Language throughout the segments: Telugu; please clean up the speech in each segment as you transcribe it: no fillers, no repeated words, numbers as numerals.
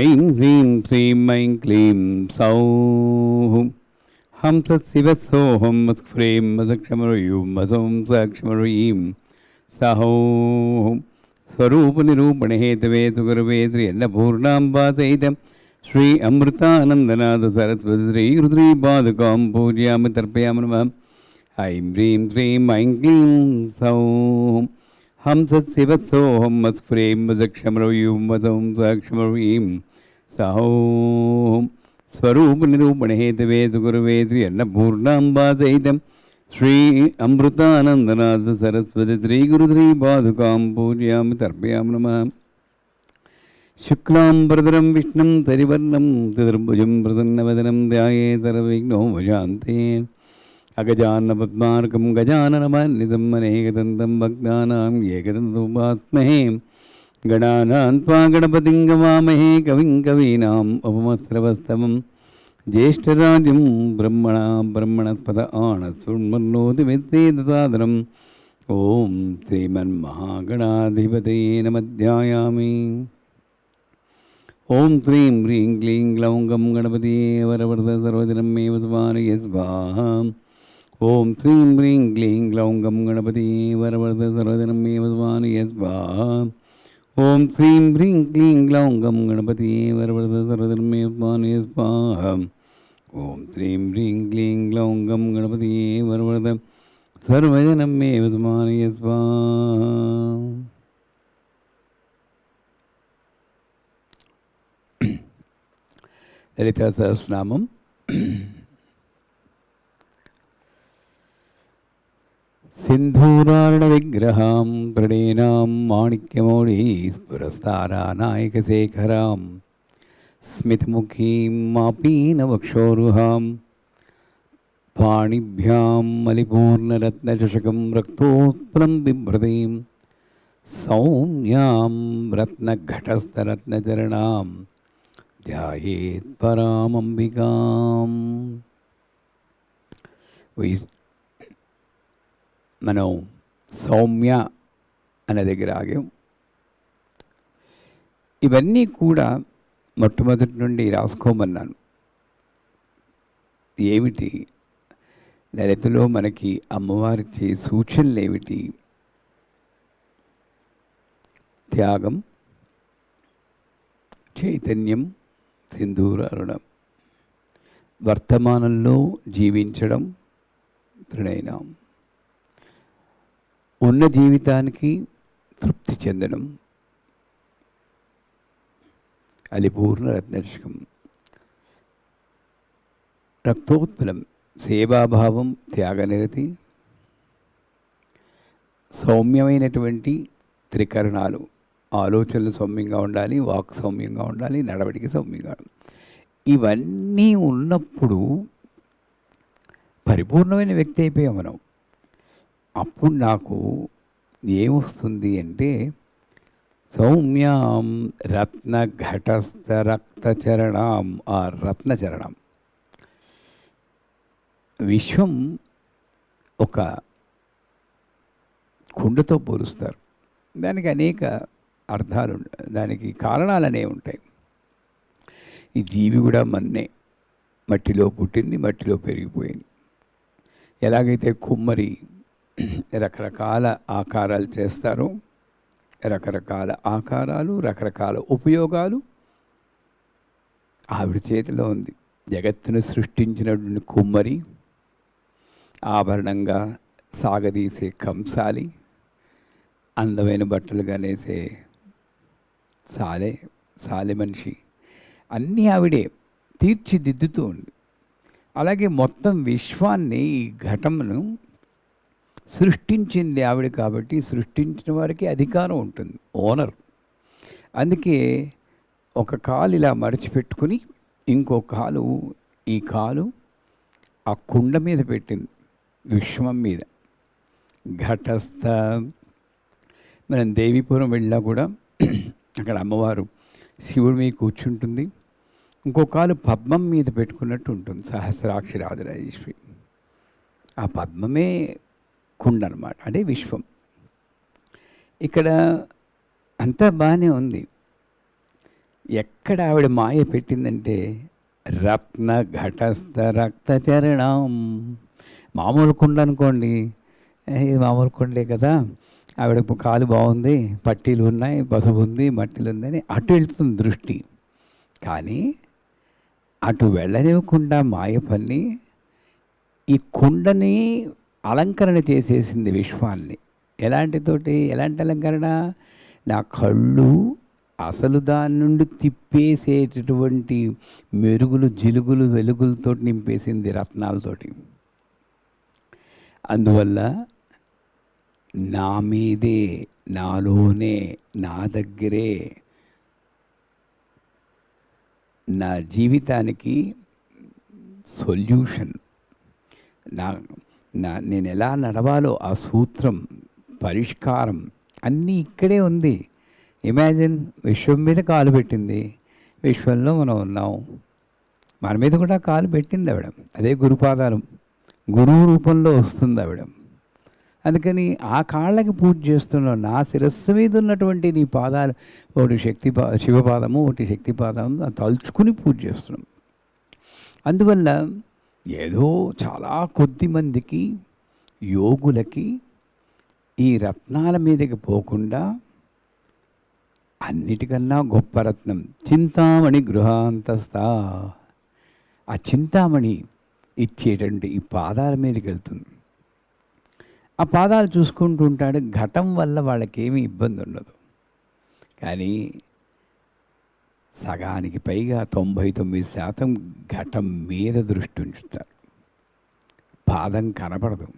ऐं ह्रीं श्रीं ऐं क्लीं सौः हंसशिवसोऽहं मत्फ्रें मदक्षमरुयुं मसौं सक्षमरुयीं सहोः स्वरूपनिरूपण हेतवे सुगर्वे श्रीअन्नपूर्णाम्बासहितं श्री अमृतानन्दनाथ सरस्वती श्रीरुद्रीपादुकां पूजयामि तर्पयामि नमः। ऐं ह्रीं श्रीं ऐं क्लीं सौः हंसशिवसोऽहं मत्फ्रें मदक्षमरुयुं मसौं सक्षमरुयीं सहोः स्वरूपनिरूपण हेतवे सुगुरुवे श्री अन्नपूर्णाम्बासहितं श्री अमृतानन्दनाथ सरस्वती श्रीगुरुश्रीपादुकां पूजयामि तर्पयामि नमः। शुक्लाम्बरधरं विष्णुं सरिवर्णं चतुर्भुजं प्रसन्नवदनं ध्यायेत् सर्वविघ्नोपशान्ते। अगजाननपद्मार्कं गजाननमन्वितं अनेकदन्तं भक्तानां एकदन्तमुपास्महे। गणानां त्वा गणपतिं गवामहे कविं कवीनाम् उपमस्रवस्तमं ज्येष्ठराजं ब्रह्मणस्पत आनशृण्वन्नोतिमित्तेतसादरम्। ॐ श्रीमन्महागणाधिपतये नमः ध्यायामि। ॐ श्रीं ह्रीं क्लीं ग्लौं गं गणपतये वरवरद सर्वदिनं मे वसुमानये स्वाहा। ॐ श्रीं ह्रीं क्लीं ग्लौं गं गणपतये वरवरद सर्वदिनं मे वसुमानये स्वाहा। ॐ श्रीं ह्रीं क्लीं ग्लौं गं गणपतये वरवरद सर्वदिनं मे वसुमानये स्वाहा। ॐ श्रीं ह्रीं क्लीं ग्लौं गं गणपतये वरवरद सर्वदिनं मे वसुमानये स्वाहा। ललिता सहस्रनामं सिन्धूरार्णविग्रहां प्रणेनां माणिक्यमौळीस्फुरस्तारानायकशेखरां स्मितमुखीं मापीनवक्षोरुहां पाणिभ्यां मलिपूर्णरत्नचषकं रक्तोत्पलं बिभ्रतीं सौम्यां रत्नघटस्थरत्नचरणां ध्यायेत् परामंबिकाम्। మనం సౌమ్య అనే దగ్గర ఆగాం. ఇవన్నీ కూడా మొట్టమొదటి నుండి రాసుకోమన్నాను. ఏమిటి లలితలో మనకి అమ్మవారిచ్చే సూచనలు ఏమిటి? త్యాగం, చైతన్యం, సింధూరారుణం, వర్తమానంలో జీవించడం, ప్రణయనం, ఉన్న జీవితానికి తృప్తి చెందడం, అలిపూర్ణ రత్నచషకం, రక్తోత్పలం, సేవాభావం, త్యాగనిరతి, సౌమ్యమైనటువంటి త్రికరణాలు, ఆలోచనలు సౌమ్యంగా ఉండాలి, వాక్ సౌమ్యంగా ఉండాలి, నడవడిక సౌమ్యంగా ఉండాలి. ఇవన్నీ ఉన్నప్పుడు పరిపూర్ణమైన వ్యక్తి అయిపోయాం మనం. అప్పుడు నాకు ఏమొస్తుంది అంటే సౌమ్యాం రత్నఘటస్థ రక్తచరణాం. ఆ రత్నచరణం విశ్వం ఒక కుండతో పోలుస్తారు. దానికి అనేక అర్థాలు, దానికి కారణాలు అనేవి ఉంటాయి. ఈ జీవి కూడా మన్నే, మట్టిలో పుట్టింది, మట్టిలో పెరిగిపోయింది. ఎలాగైతే కుమ్మరి రకరకాల ఆకారాలు చేస్తారో, రకరకాల ఆకారాలు, రకరకాల ఉపయోగాలు ఆవిడ చేతిలో ఉంది. జగత్తును సృష్టించినటువంటి కుమ్మరి, ఆభరణంగా సాగదీసే కంసాలి, అందమైన బట్టలుగా నేసే సాలె మనిషి, అన్నీ ఆవిడే తీర్చిదిద్దుతూ ఉంది. అలాగే మొత్తం విశ్వాన్ని, ఈ ఘటమును సృష్టించింది ఆవిడ కాబట్టి సృష్టించిన వారికి అధికారం ఉంటుంది, ఓనర్. అందుకే ఒక కాలు ఇలా మడిచిపెట్టుకుని ఇంకో కాలు, ఈ కాలు ఆ కుండ మీద పెట్టింది, విశ్వం మీద. ఘటస్థ. మనం దేవీపురం వెళ్ళినా కూడా అక్కడ అమ్మవారు శివుడి మీద కూర్చుంటుంది, ఇంకో కాలు పద్మం మీద పెట్టుకున్నట్టు ఉంటుంది, సహస్రాక్షి రాజరాజేశ్వరి. ఆ పద్మమే కుండ అన్నమాట, అంటే విశ్వం. ఇక్కడ అంతా బాగానే ఉంది. ఎక్కడ ఆవిడ మాయ పెట్టిందంటే రత్న ఘటస్థ రక్తచరణం. మామూలు కుండ అనుకోండి, ఇది మామూలు కుండే కదా, ఆవిడ కాలు బాగుంది, పట్టీలు ఉన్నాయి, పసుపు ఉంది, మట్టిలు ఉందని అటు వెళ్తుంది దృష్టి. కానీ అటు వెళ్ళనివ్వకుండా మాయ పని ఈ కుండని అలంకరణ చేసేసింది విశ్వాన్ని. ఎలాంటి అలంకరణ? నా కళ్ళు అసలు దాని నుండి తిప్పేసేటటువంటి మెరుగులు, జిలుగులు, వెలుగులతో నింపేసింది రత్నాలతోటి. అందువల్ల నా మీదే, నాలోనే, నా దగ్గరే నా జీవితానికి సొల్యూషన్, నేను ఎలా నడవాలో ఆ సూత్రం, పరిష్కారం అన్నీ ఇక్కడే ఉంది. ఇమాజిన్, విశ్వం మీద కాలు పెట్టింది, విశ్వంలో మనం ఉన్నాం, మన మీద కూడా కాలు పెట్టింది ఆవిడ. అదే గురుపాదాలు, గురువు రూపంలో వస్తుంది ఆవిడ. అందుకని ఆ కాళ్ళకి పూజ చేస్తున్నాం. నా శిరస్సు మీద ఉన్నటువంటి నీ పాదాలు, ఒకటి శివపాదము, ఒకటి శక్తిపాదము తలుచుకుని పూజ చేస్తున్నాం. అందువల్ల ఏదో చాలా కొద్ది మందికి యోగులకి ఈ రత్నాల మీదకి పోకుండా అన్నిటికన్నా గొప్ప రత్నం చింతామణి గృహాంతస్థ, ఆ చింతామణి ఇచ్చేటువంటి ఈ పాదాల మీదకి వెళ్తుంది. ఆ పాదాలు చూసుకుంటూ ఉంటాడు. ఘటం వల్ల వాళ్ళకేమీ ఇబ్బంది ఉండదు. కానీ సగానికి పైగా 99% ఘటం మీద దృష్టి ఉంచుతారు. పాదం కనపడదు.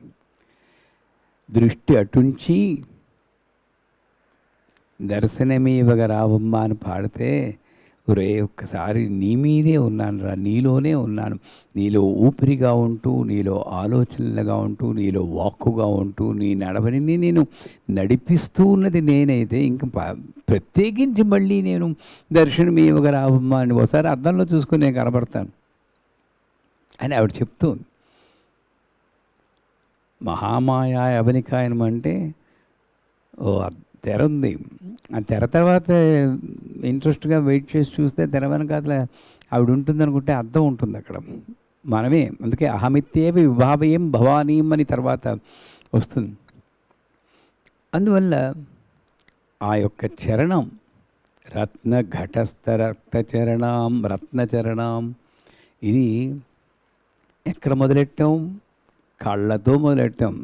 దృష్టి అటుంచి దర్శనమీవగ రావమ్మ అని పాడితే, ఒరే ఒక్కసారి నీ మీదే ఉన్నాను రా, నీలోనే ఉన్నాను, నీలో ఊపిరిగా ఉంటూ, నీలో ఆలోచనలుగా ఉంటూ, నీలో వాక్కుగా ఉంటూ, నీ నడవని నేను నడిపిస్తూ ఉన్నది నేనైతే ఇంక ప్రత్యేకించి మళ్ళీ నేను దర్శనమీవగ రావమ్మ అని ఒకసారి అద్దంలో చూసుకుని నేను కనబడతాను అని ఆవిడ చెప్తుంది. మహామాయ అవనికాయనం అంటే ఓ తెర ఉంది. ఆ తెర తర్వాత ఇంట్రెస్ట్గా వెయిట్ చేసి చూస్తే తెర వెనకాల ఆవిడ ఉంటుంది అనుకుంటే అర్థం ఉంటుంది అక్కడ, మనమే. అందుకే అహమిత్యేవ విభావయం భవానీం అని తర్వాత వస్తుంది. అందువల్ల ఆ యొక్క చరణం రత్న ఘటస్థ రక్తచరణం, రత్నచరణం, ఇది ఎక్కడ మొదలెట్టాం? కళ్ళతో మొదలెట్టాం.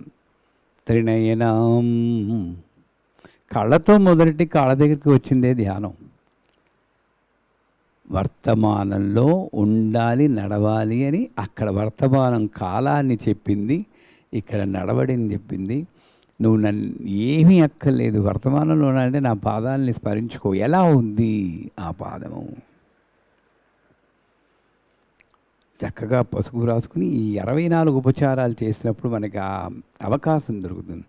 త్రినయనం, కళ్ళతో మొదలెట్టి కాళ్ళ దగ్గరికి వచ్చిందే ధ్యానం. వర్తమానంలో ఉండాలి, నడవాలి అని అక్కడ వర్తమానం కాలాన్ని చెప్పింది, ఇక్కడ నడవడిని చెప్పింది. నువ్వు నన్ను ఏమీ అక్కర్లేదు, వర్తమానంలో ఉండాలంటే నా పాదాలని స్మరించుకో. ఎలా ఉంది ఆ పాదము? చక్కగా పసుపు రాసుకుని ఈ 64 ఉపచారాలు చేసినప్పుడు మనకి ఆ అవకాశం దొరుకుతుంది.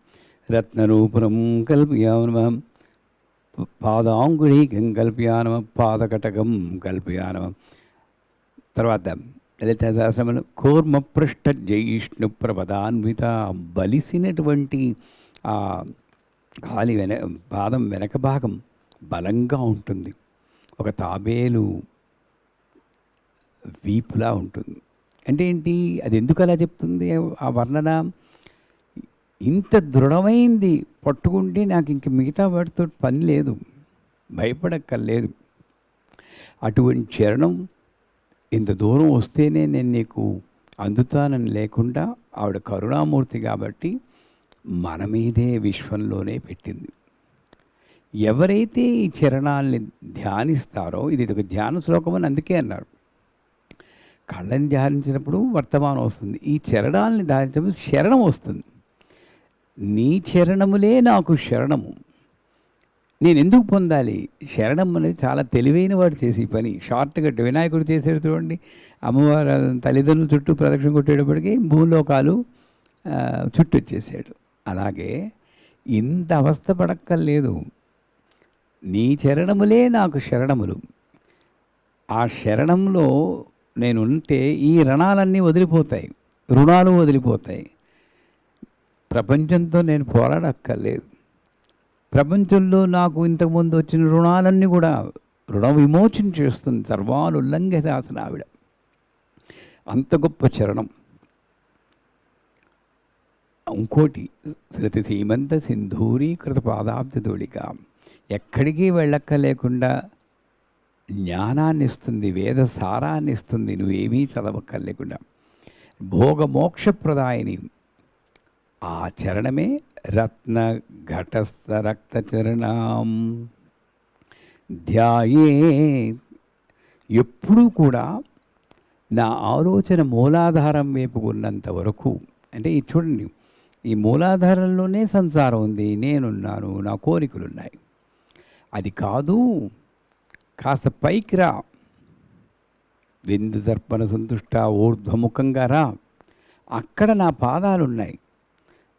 రత్నరూపురం కల్పయానమం, పాదాంగుళీకం కల్పయానమం, పాదకటకం కల్పయానమం. తర్వాత లలిత సహస్రనామములు కూర్మ పృష్ఠ జైష్ణు ప్రపదాన్విత, బలిసినటువంటి ఆ కాలి పాదం వెనక భాగం బలంగా ఉంటుంది, ఒక తాబేలు వీపులా ఉంటుంది. అంటే ఏంటి? అది ఎందుకు అలా చెప్తుంది ఆ వర్ణన? ఇంత దృఢమైంది పట్టుకుంటే నాకు ఇంక మిగతా వాటితో పని లేదు, భయపడక్కర్లేదు. అటువంటి చరణం ఇంత దూరం వస్తేనే నేను నీకు అందుతానని లేకుండా ఆవిడ కరుణామూర్తి కాబట్టి మన మీదే విశ్వంలోనే పెట్టింది. ఎవరైతే ఈ చరణాలని ధ్యానిస్తారో, ఇది ఒక ధ్యాన శ్లోకం అని అందుకే అన్నారు. కళ్ళని ధ్యానించినప్పుడు వర్తమానం వస్తుంది, ఈ చరణాలని ధ్యానించినప్పుడు శరణం వస్తుంది. నీ చరణములే నాకు శరణము. నేను ఎందుకు పొందాలి? శరణం అనేది చాలా తెలివైన వాడు చేసే పని. షార్ట్గా వినాయకుడు చేసేది చూడండి, అమ్మవారు తల్లిదండ్రుల చుట్టూ ప్రదక్షిణ కొట్టేటప్పటికి భూలోకాలు చుట్టూ వచ్చేసాడు. అలాగే ఇంత అవస్థ పడక్కర్లేదు. నీ చరణములే నాకు శరణములు. ఆ శరణంలో నేను ఉంటే ఈ రుణాలన్నీ వదిలిపోతాయి, రుణాలు వదిలిపోతాయి. ప్రపంచంతో నేను పోరాడక్కర్లేదు. ప్రపంచంలో నాకు ఇంతకుముందు వచ్చిన రుణాలన్నీ కూడా రుణ విమోచన చేస్తుంది. సర్వాలు ఉల్లంఘ్య శాసన ఆవిడ. అంత గొప్ప చరణం. ఇంకోటి శృతి సీమంత సింధూరీకృత పాదాబ్జధూళిక. ఎక్కడికి వెళ్ళక్కర్లేకుండా జ్ఞానాన్ని ఇస్తుంది, వేద సారాన్ని ఇస్తుంది, నువ్వేమీ చదవక్కర్లేకుండా. భోగమోక్షప్రదాయిని. ఆ చరణమే రత్న ఘటస్థ రక్త చరణం ధ్యాయే. ఎప్పుడూ కూడా నా ఆలోచన మూలాధారం వైపు ఉన్నంత వరకు, అంటే ఇది చూడండి, ఈ మూలాధారంలోనే సంసారం ఉంది, నేనున్నాను, నా కోరికలున్నాయి. అది కాదు, కాస్త పైకి రా, విందు దర్పణ సంతుష్ట ఊర్ధ్వముఖంగా రా. అక్కడ నా పాదాలున్నాయి.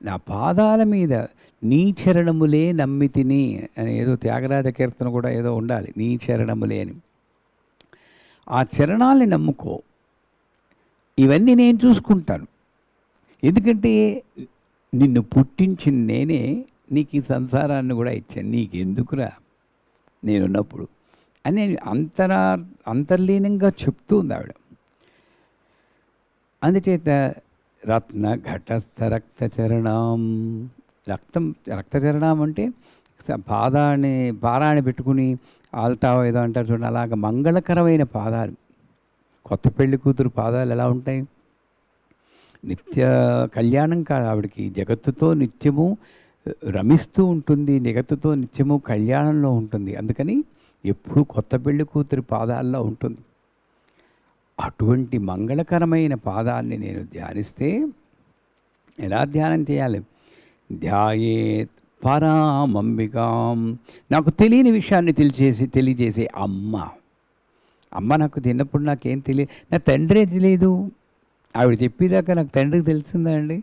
నా పాదాల మీద నీ చరణములే నమ్మితిని అని ఏదో త్యాగరాజ కీర్తన కూడా ఏదో ఉండాలి, నీ చరణములే అని. ఆ చరణాల్ని నమ్ముకో. ఇవన్నీ నేను చూసుకుంటాను. ఎందుకంటే నిన్ను పుట్టించిన నేనే నీకు ఈ సంసారాన్ని కూడా ఇచ్చాను. నీకెందుకురా నేనున్నప్పుడు అని అంతర్లీనంగా చెప్తుంది ఆవిడ. అందుచేత రత్న ఘటస్థ రక్తచరణం. రక్తచరణం అంటే పారాన్ని పెట్టుకుని ఆల్తావో ఏదో అంటారు చూడండి, అలాగ మంగళకరమైన పాదాలు. కొత్త పెళ్లి కూతురు పాదాలు ఎలా ఉంటాయి? నిత్య కళ్యాణం కాదు ఆవిడకి, జగత్తుతో నిత్యము రమిస్తూ ఉంటుంది, జగత్తుతో నిత్యము కళ్యాణంలో ఉంటుంది. అందుకని ఎప్పుడూ కొత్త పెళ్లి కూతురి పాదాల్లో ఉంటుంది. అటువంటి మంగళకరమైన పాదాన్ని నేను ధ్యానిస్తే, ఎలా ధ్యానం చేయాలి? ధ్యాయేత్ పరామంబికాం. నాకు తెలియని విషయాన్ని తెలియజేసే అమ్మ నాకు తిన్నప్పుడు నాకేం తెలియదు, నా తండ్రే తెలియదు. ఆవిడ చెప్పేదాకా నాకు తండ్రికి తెలిసిందా అండి?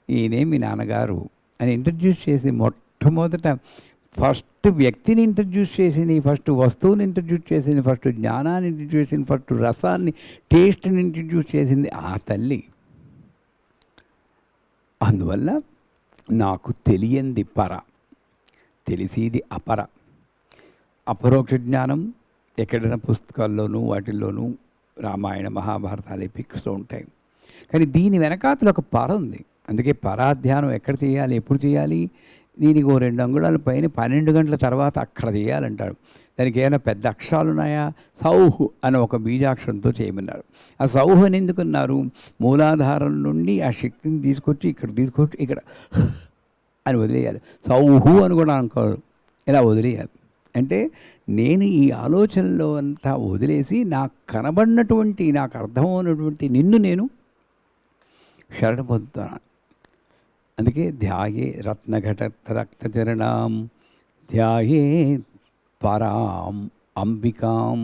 ఈయనే మీ నాన్నగారు అని ఇంట్రడ్యూస్ చేసి, మొట్టమొదట ఫస్ట్ వ్యక్తిని ఇంట్రడ్యూస్ చేసింది, ఫస్ట్ వస్తువుని ఇంట్రడ్యూస్ చేసింది, ఫస్ట్ జ్ఞానాన్ని ఇంట్రడ్యూస్ చేసింది, ఫస్ట్ రసాన్ని, టేస్ట్ని ఇంట్రడ్యూస్ చేసింది ఆ తల్లి. అందువల్ల నాకు తెలియంది పర, తెలిసేది అపర. అపరోక్ష జ్ఞానం ఎక్కడైనా పుస్తకాల్లోనూ వాటిల్లోనూ రామాయణ మహాభారతాలు ఎపిక్స్లో ఉంటాయి. కానీ దీని వెనకాతల ఒక పర ఉంది. అందుకే పరాధ్యానం ఎక్కడ చేయాలి, ఎప్పుడు చేయాలి? దీనికి 2 అంగుళాల పైన 12 గంటల తర్వాత అక్కడ చేయాలంటాడు. దానికి ఏమైనా పెద్ద అక్షరాలు ఉన్నాయా? సౌహ్ అని ఒక బీజాక్షరంతో చేయమన్నారు. ఆ సౌహ్ అని ఎందుకున్నారు? మూలాధారం నుండి ఆ శక్తిని తీసుకొచ్చి ఇక్కడ అని వదిలేయాలి. సౌహు అని కూడా అనుకోరు, ఇలా వదిలేయాలి. అంటే నేను ఈ ఆలోచనలో అంతా వదిలేసి నాకు కనబడినటువంటి, నాకు అర్థమవునటువంటి నిన్ను నేను శరణ పొందుతాను. అందుకే ధ్యాయే రత్నఘట రక్తచరణాం ధ్యాయే పరాం అంబికాం.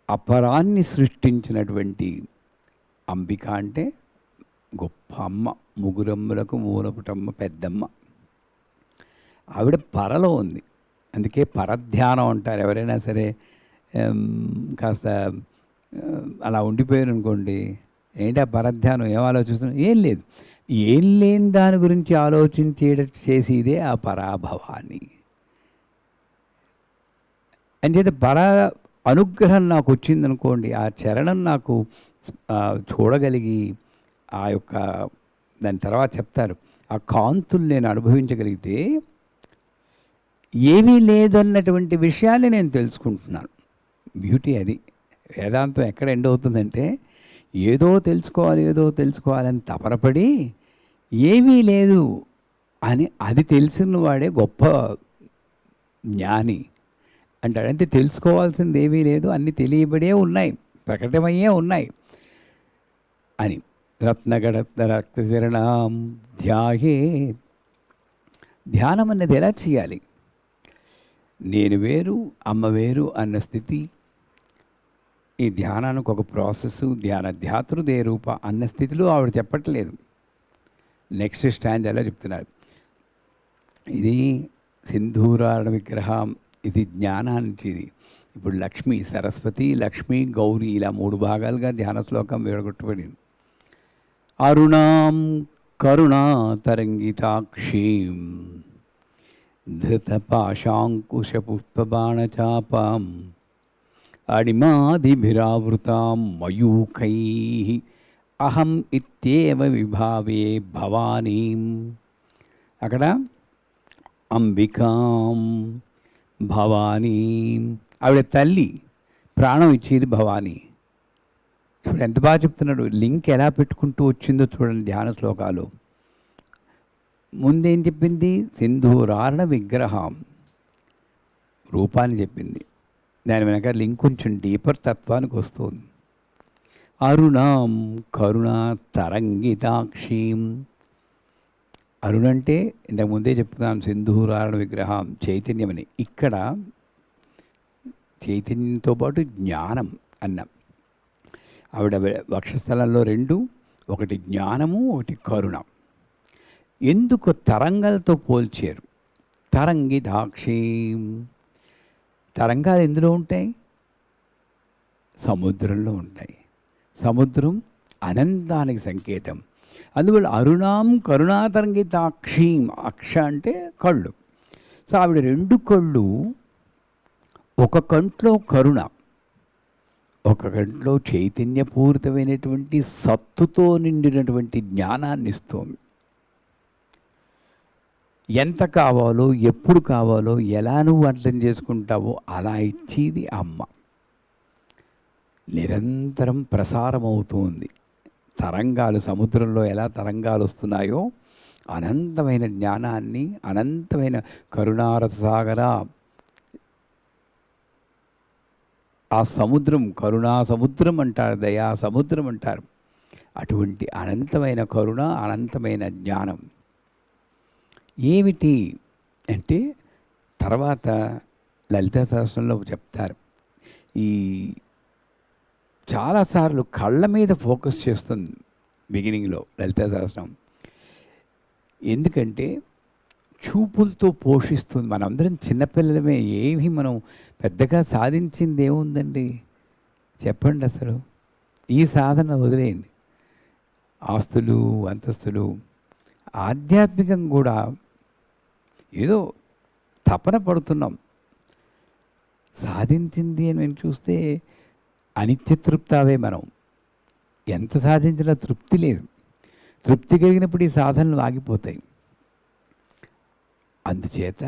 అపరాన్ని సృష్టించినటువంటి అంబిక అంటే గొప్ప అమ్మ, ముగురమ్మలకు మూలపుటమ్మ, పెద్దమ్మ. ఆవిడ పరలో ఉంది. అందుకే పరధ్యానం అంటారు. ఎవరైనా సరే కాస్త అలా ఉండిపోయారు అనుకోండి, ఏంటి ఆ పరధ్యానం, ఏం ఆలోచిస్తున్నాం? ఏం లేదు. ఏం లేని దాని గురించి చేసేదే ఆ పరాభవాన్ని. అంచేత అనుగ్రహం నాకు వచ్చిందనుకోండి, ఆ చరణం నాకు చూడగలిగి, ఆ యొక్క దాని తర్వాత చెప్తారు, ఆ కాంతులు నేను అనుభవించగలిగితే ఏమీ లేదన్నటువంటి విషయాన్ని నేను తెలుసుకుంటున్నాను. బ్యూటీ అది. వేదాంతం ఎక్కడ ఎండ్ అవుతుందంటే, ఏదో తెలుసుకోవాలని తపనపడి ఏమీ లేదు అని అది తెలిసిన వాడే గొప్ప జ్ఞాని అంటాడు. అంటే తెలుసుకోవాల్సింది ఏమీ లేదు, అన్నీ తెలియబడే ఉన్నాయి, ప్రకటమయ్యే ఉన్నాయి అని. రత్నగడ రక్తచరణాం ధ్యాయే. ధ్యానం అన్నది ఎలా చేయాలి? నేను వేరు, అమ్మ వేరు అన్న స్థితి. ఈ ధ్యానానికి ఒక ప్రాసెస్, ధ్యాతృదే రూప అన్న స్థితిలో ఆవిడ చెప్పట్లేదు. నెక్స్ట్ స్టాంజలో చెప్తున్నారు. ఇది సింధూరాడ విగ్రహం, ఇది జ్ఞానానికి. ఇప్పుడు లక్ష్మి, సరస్వతి, లక్ష్మి, గౌరీ ఇలా 3 భాగాలుగా ధ్యాన శ్లోకం విడగొట్టబడింది. అరుణాం కరుణా తరంగితాక్షీం ధృతపాశాంకుశపుష్పబాణచాపాం అడిమాదిభిరావృతాం మయూఖై అహం ఇత్యేవ విభావే భవానీం. అక్కడ అంబికాం భవానీం, ఆవిడ తల్లి, ప్రాణం ఇచ్చేది భవానీ. చూడండి ఎంత బాగా చెప్తున్నాడు, లింక్ ఎలా పెట్టుకుంటూ వచ్చిందో చూడండి ధ్యాన శ్లోకాలు. ముందేం చెప్పింది? సింధూరారణ విగ్రహం రూపాన్ని చెప్పింది. దాని వెనక లింక్ కొంచెం డీపర్ తత్వానికి వస్తుంది. అరుణాం కరుణా తరంగితాక్షీం. అరుణంటే ఇంతకుముందే చెప్తున్నాం సింధూరారణ విగ్రహం చైతన్యమని. ఇక్కడ చైతన్యంతో పాటు జ్ఞానం అన్నాం. ఆవిడ వక్షస్థలంలో రెండు, ఒకటి జ్ఞానము, ఒకటి కరుణ. ఎందుకు తరంగాలతో పోల్చారు? తరంగితాక్షీం. తరంగాలు ఎందులో ఉంటాయి? సముద్రంలో ఉంటాయి. సముద్రం అనంతానికి సంకేతం. అందువల్ల అరుణాం కరుణాతరంగితాక్షీం. అక్ష అంటే కళ్ళు. సో ఆవిడ రెండు కళ్ళు, ఒక కంట్లో కరుణ, ఒక కంట్లో చైతన్యపూరితమైనటువంటి సత్తుతో నిండినటువంటి జ్ఞానాన్ని ఇస్తోంది. ఎంత కావాలో, ఎప్పుడు కావాలో, ఎలా నువ్వు అర్థం చేసుకుంటావో అలా ఇచ్చేది అమ్మ. నిరంతరం ప్రసారం అవుతుంది. తరంగాలు సముద్రంలో ఎలా తరంగాలు వస్తున్నాయో అనంతమైన జ్ఞానాన్ని, అనంతమైన కరుణారసాగర ఆ సముద్రం, కరుణా సముద్రం అంటారు, దయా సముద్రం అంటారు. అటువంటి అనంతమైన కరుణ, అనంతమైన జ్ఞానం ఏమిటి అంటే తర్వాత లలితా సహస్రంలో చెప్తారు. ఈ చాలాసార్లు కళ్ళ మీద ఫోకస్ చేస్తుంది బిగినింగ్లో లలితా సహస్రం. ఎందుకంటే చూపులతో పోషిస్తుంది. మనందరం చిన్నపిల్లలమే, ఏమి మనం పెద్దగా సాధించింది ఏముందండి చెప్పండి. అసలు ఈ సాధన వదిలేయండి, ఆస్తులు అంతస్తులు. ఆధ్యాత్మికం కూడా ఏదో తపన పడుతున్నాం. సాధించింది అని మేము చూస్తే అనిత్యతృప్తావే మనం. ఎంత సాధించినా తృప్తి లేదు. తృప్తి కలిగినప్పుడు ఈ సాధనలు ఆగిపోతాయి. అందుచేత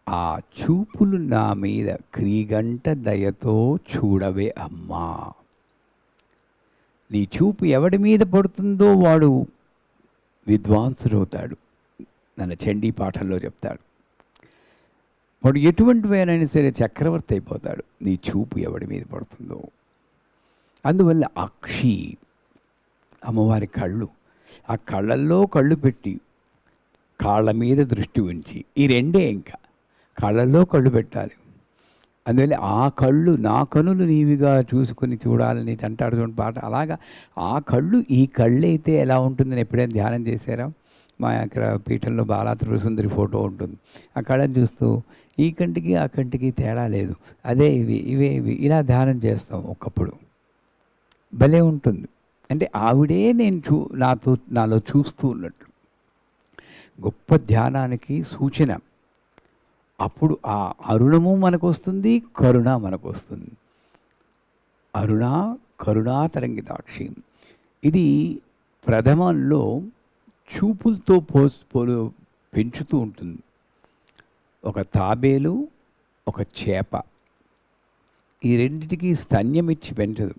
ఆ చూపులు నా మీద క్రీగంట దయతో చూడవే అమ్మా. నీ చూపు ఎవడి మీద పడుతుందో వాడు విద్వాంసుడవుతాడు. నన్ను చండీ పాఠంలో చెప్తాడు. వాడు ఎటువంటి వేనైనా సరే చక్రవర్తి అయిపోతాడు, నీ చూపు ఎవడి మీద పడుతుందో. అందువల్ల అక్షి అమ్మవారి కళ్ళు, ఆ కళ్ళల్లో కళ్ళు పెట్టి కాళ్ళ మీద దృష్టి ఉంచి, ఈ రెండే ఇంకా కళ్ళల్లో కళ్ళు పెట్టాలి. అందువల్ల ఆ కళ్ళు నా కనులు నీవిగా చూసుకొని చూడాలని అంటాడు చూడండి పాట. అలాగా ఆ కళ్ళు ఈ కళ్ళు అయితే ఎలా ఉంటుందని ఎప్పుడైనా ధ్యానం చేశారా? మా అక్కడ పీఠంలో బాలా త్రిపురసుందరి ఫోటో ఉంటుంది. ఆ కళ్ళని చూస్తూ ఈ కంటికి ఆ కంటికి తేడా లేదు, అదే ఇవి ఇవే ఇవి, ఇలా ధ్యానం చేస్తాం. ఒకప్పుడు భలే ఉంటుంది. అంటే ఆవిడే నేను నాలో చూస్తూ ఉన్నట్టు. గొప్ప ధ్యానానికి సూచన. అప్పుడు ఆ అరుణము మనకు వస్తుంది, కరుణ మనకు వస్తుంది. అరుణ కరుణా తరంగితాక్షి. ఇది ప్రథమంలో చూపులతో పెంచుతూ ఉంటుంది. ఒక తాబేలు, ఒక చేప, ఈ రెండిటికి స్తన్యం ఇచ్చి పెంచదు.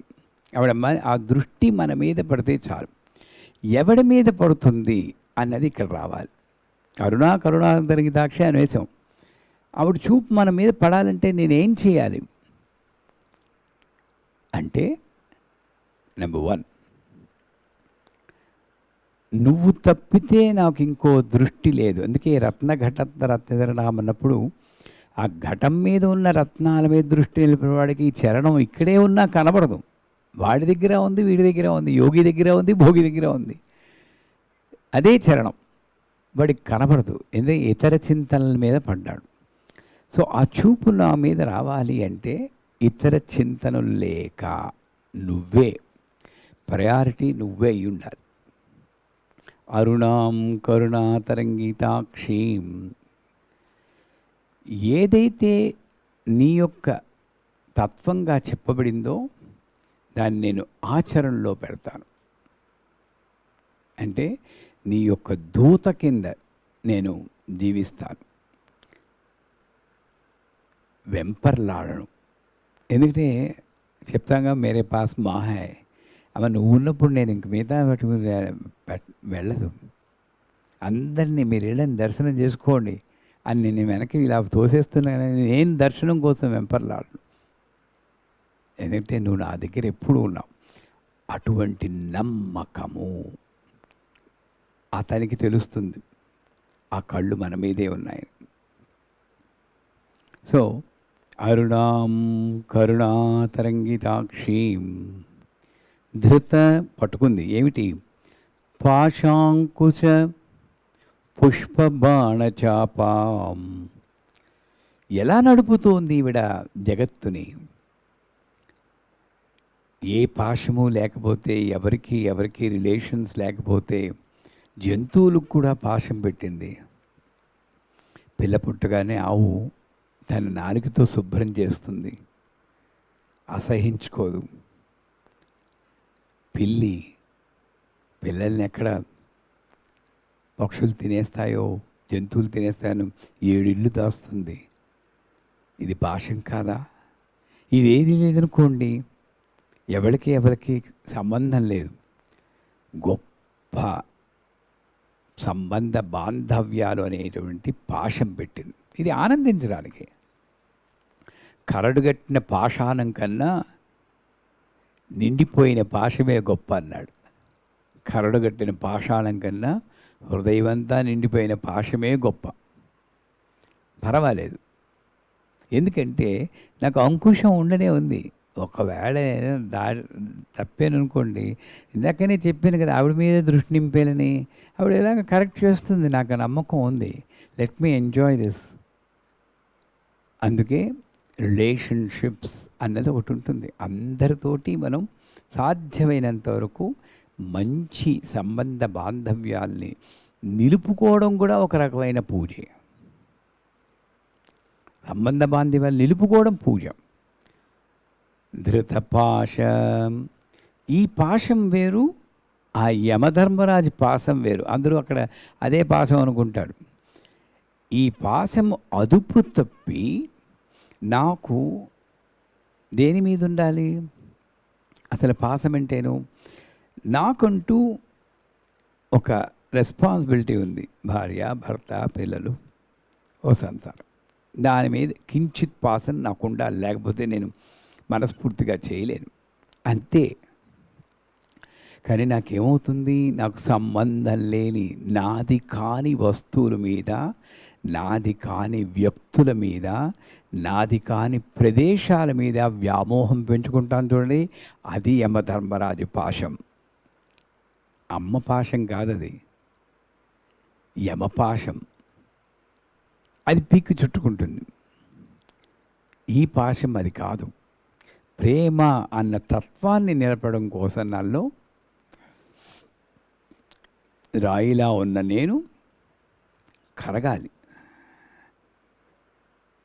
ఆవిడ ఆ దృష్టి మన మీద పడితే చాలు. ఎవడి మీద పడుతుంది అన్నది ఇక్కడ రావాలి. కరుణా తరంగితాక్షి అని వేసాం. ఆవిడ చూపు మన మీద పడాలంటే నేనేం చేయాలి అంటే, నెంబర్ 1, నువ్వు తప్పితే నాకు ఇంకో దృష్టి లేదు. అందుకే రత్నధరం అన్నప్పుడు ఆ ఘటం మీద ఉన్న రత్నాల మీద దృష్టి నిలిపిన వాడికి ఈ చరణం ఇక్కడే ఉన్నా కనబడదు. వాడి దగ్గర ఉంది, వీడి దగ్గర ఉంది, యోగి దగ్గర ఉంది, భోగి దగ్గర ఉంది, అదే చరణం వాడికి కనబడదు. ఎందుకంటే ఇతర చింతనల మీద పడ్డాడు. సో ఆ చూపు నా మీద రావాలి అంటే ఇతర చింతనలు లేక నువ్వే ప్రయారిటీ, నువ్వే అయి ఉండాలి. అరుణాం కరుణాతరంగితాక్షీం. ఏదైతే నీ యొక్క తత్వంగా చెప్పబడిందో దాన్ని నేను ఆచరణలో పెడతాను. అంటే నీ యొక్క దూత కింద నేను జీవిస్తాను, వెంపర్లాడను. ఎందుకంటే చెప్తాగా మేరే పాస్ మా హై, అమ్మ నువ్వు ఉన్నప్పుడు నేను ఇంక మిగతా పట్టుకుని వెళ్ళదు. అందరినీ మీరు వెళ్ళని దర్శనం చేసుకోండి అని నేను వెనక్కి ఇలా తోసేస్తున్నాను. నేను దర్శనం కోసం వెంపర్లాడను, ఎందుకంటే నువ్వు నా దగ్గర ఎప్పుడు ఉన్నావు. అటువంటి నమ్మకము అతనికి తెలుస్తుంది, ఆ కళ్ళు మన మీదే ఉన్నాయి. సో అరుణాం కరుణాతరంగితాక్షీం ధృత పట్టుకుంది ఏమిటి? పాశాంకుశ పుష్పబాణచాపాం. ఎలా నడుపుతోంది ఈవిడ జగత్తుని? ఏ పాశము లేకపోతే, ఎవరికి రిలేషన్స్ లేకపోతే జంతువులకు కూడా పాశం పెట్టింది. పిల్ల పుట్టగానే ఆవు తన నాలుకతో శుభ్రం చేస్తుంది, అసహించుకోదు. పిల్లల్ని ఎక్కడ పక్షులు తినేస్తాయో, జంతువులు తినేస్తాయో 7 ఇళ్ళు దాస్తుంది. ఇది పాశం కాదా? ఇదేది లేదనుకోండి, ఎవరికి సంబంధం లేదు, గొప్ప సంబంధ బాంధవ్యాలు అనేటువంటి పాశం పెట్టింది. ఇది ఆనందించడానికి. కరడుగట్టిన పాషాణం కన్నా నిండిపోయిన పాశమే గొప్ప అన్నాడు. కరడుగట్టిన పాషాణం కన్నా హృదయమంతా నిండిపోయిన పాశమే గొప్ప. పర్వాలేదు, ఎందుకంటే నాకు అంకుశం ఉండనే ఉంది. ఒకవేళ తప్పాననుకోండి, ఇందాకనే చెప్పాను కదా, ఆవిడ మీద దృష్టి నింపేలని. ఆవిడ ఎలాగ కరెక్ట్ చేస్తుంది, నాకు నమ్మకం ఉంది. Let me enjoy this. అందుకే రిలేషన్షిప్స్ అన్నది ఒకటి ఉంటుంది. అందరితోటి మనం సాధ్యమైనంత వరకు మంచి సంబంధ బాంధవ్యాల్ని నిలుపుకోవడం కూడా ఒక రకమైన పూజే. సంబంధ బాంధవ్యాలు నిలుపుకోవడం పూజ. ధృతపాశం, ఈ పాశం వేరు, ఆ యమధర్మరాజు పాశం వేరు. అందరూ అక్కడ అదే పాశం అనుకుంటాడు. ఈ పాశం అదుపు తప్పి నాకు దేని మీద ఉండాలి? అసలు పాశం అంటేను నాకంటూ ఒక రెస్పాన్సిబిలిటీ ఉంది. భార్య, భర్త, పిల్లలు, ఓ సంతానం. దాని మీద కించిత్ పాశం నాకు ఉండాలి, లేకపోతే నేను మనస్ఫూర్తిగా చేయలేను. అంతే. కానీ నాకేమవుతుంది? నాకు సంబంధం లేని, నాది కాని వస్తువుల మీద, నాది కాని వ్యక్తుల మీద, నాది కాని ప్రదేశాల మీద వ్యామోహం పెంచుకుంటాను చూడండి. అది యమధర్మరాజు పాశం. అమ్మ పాశం కాదది, యమపాశం. అది పీక్కు చుట్టుకుంటుంది. ఈ పాశం అది కాదు. ప్రేమ అన్న తత్వాన్ని నిలపడం కోసం నాలో రాయిలా ఉన్న నేను కరగాలి.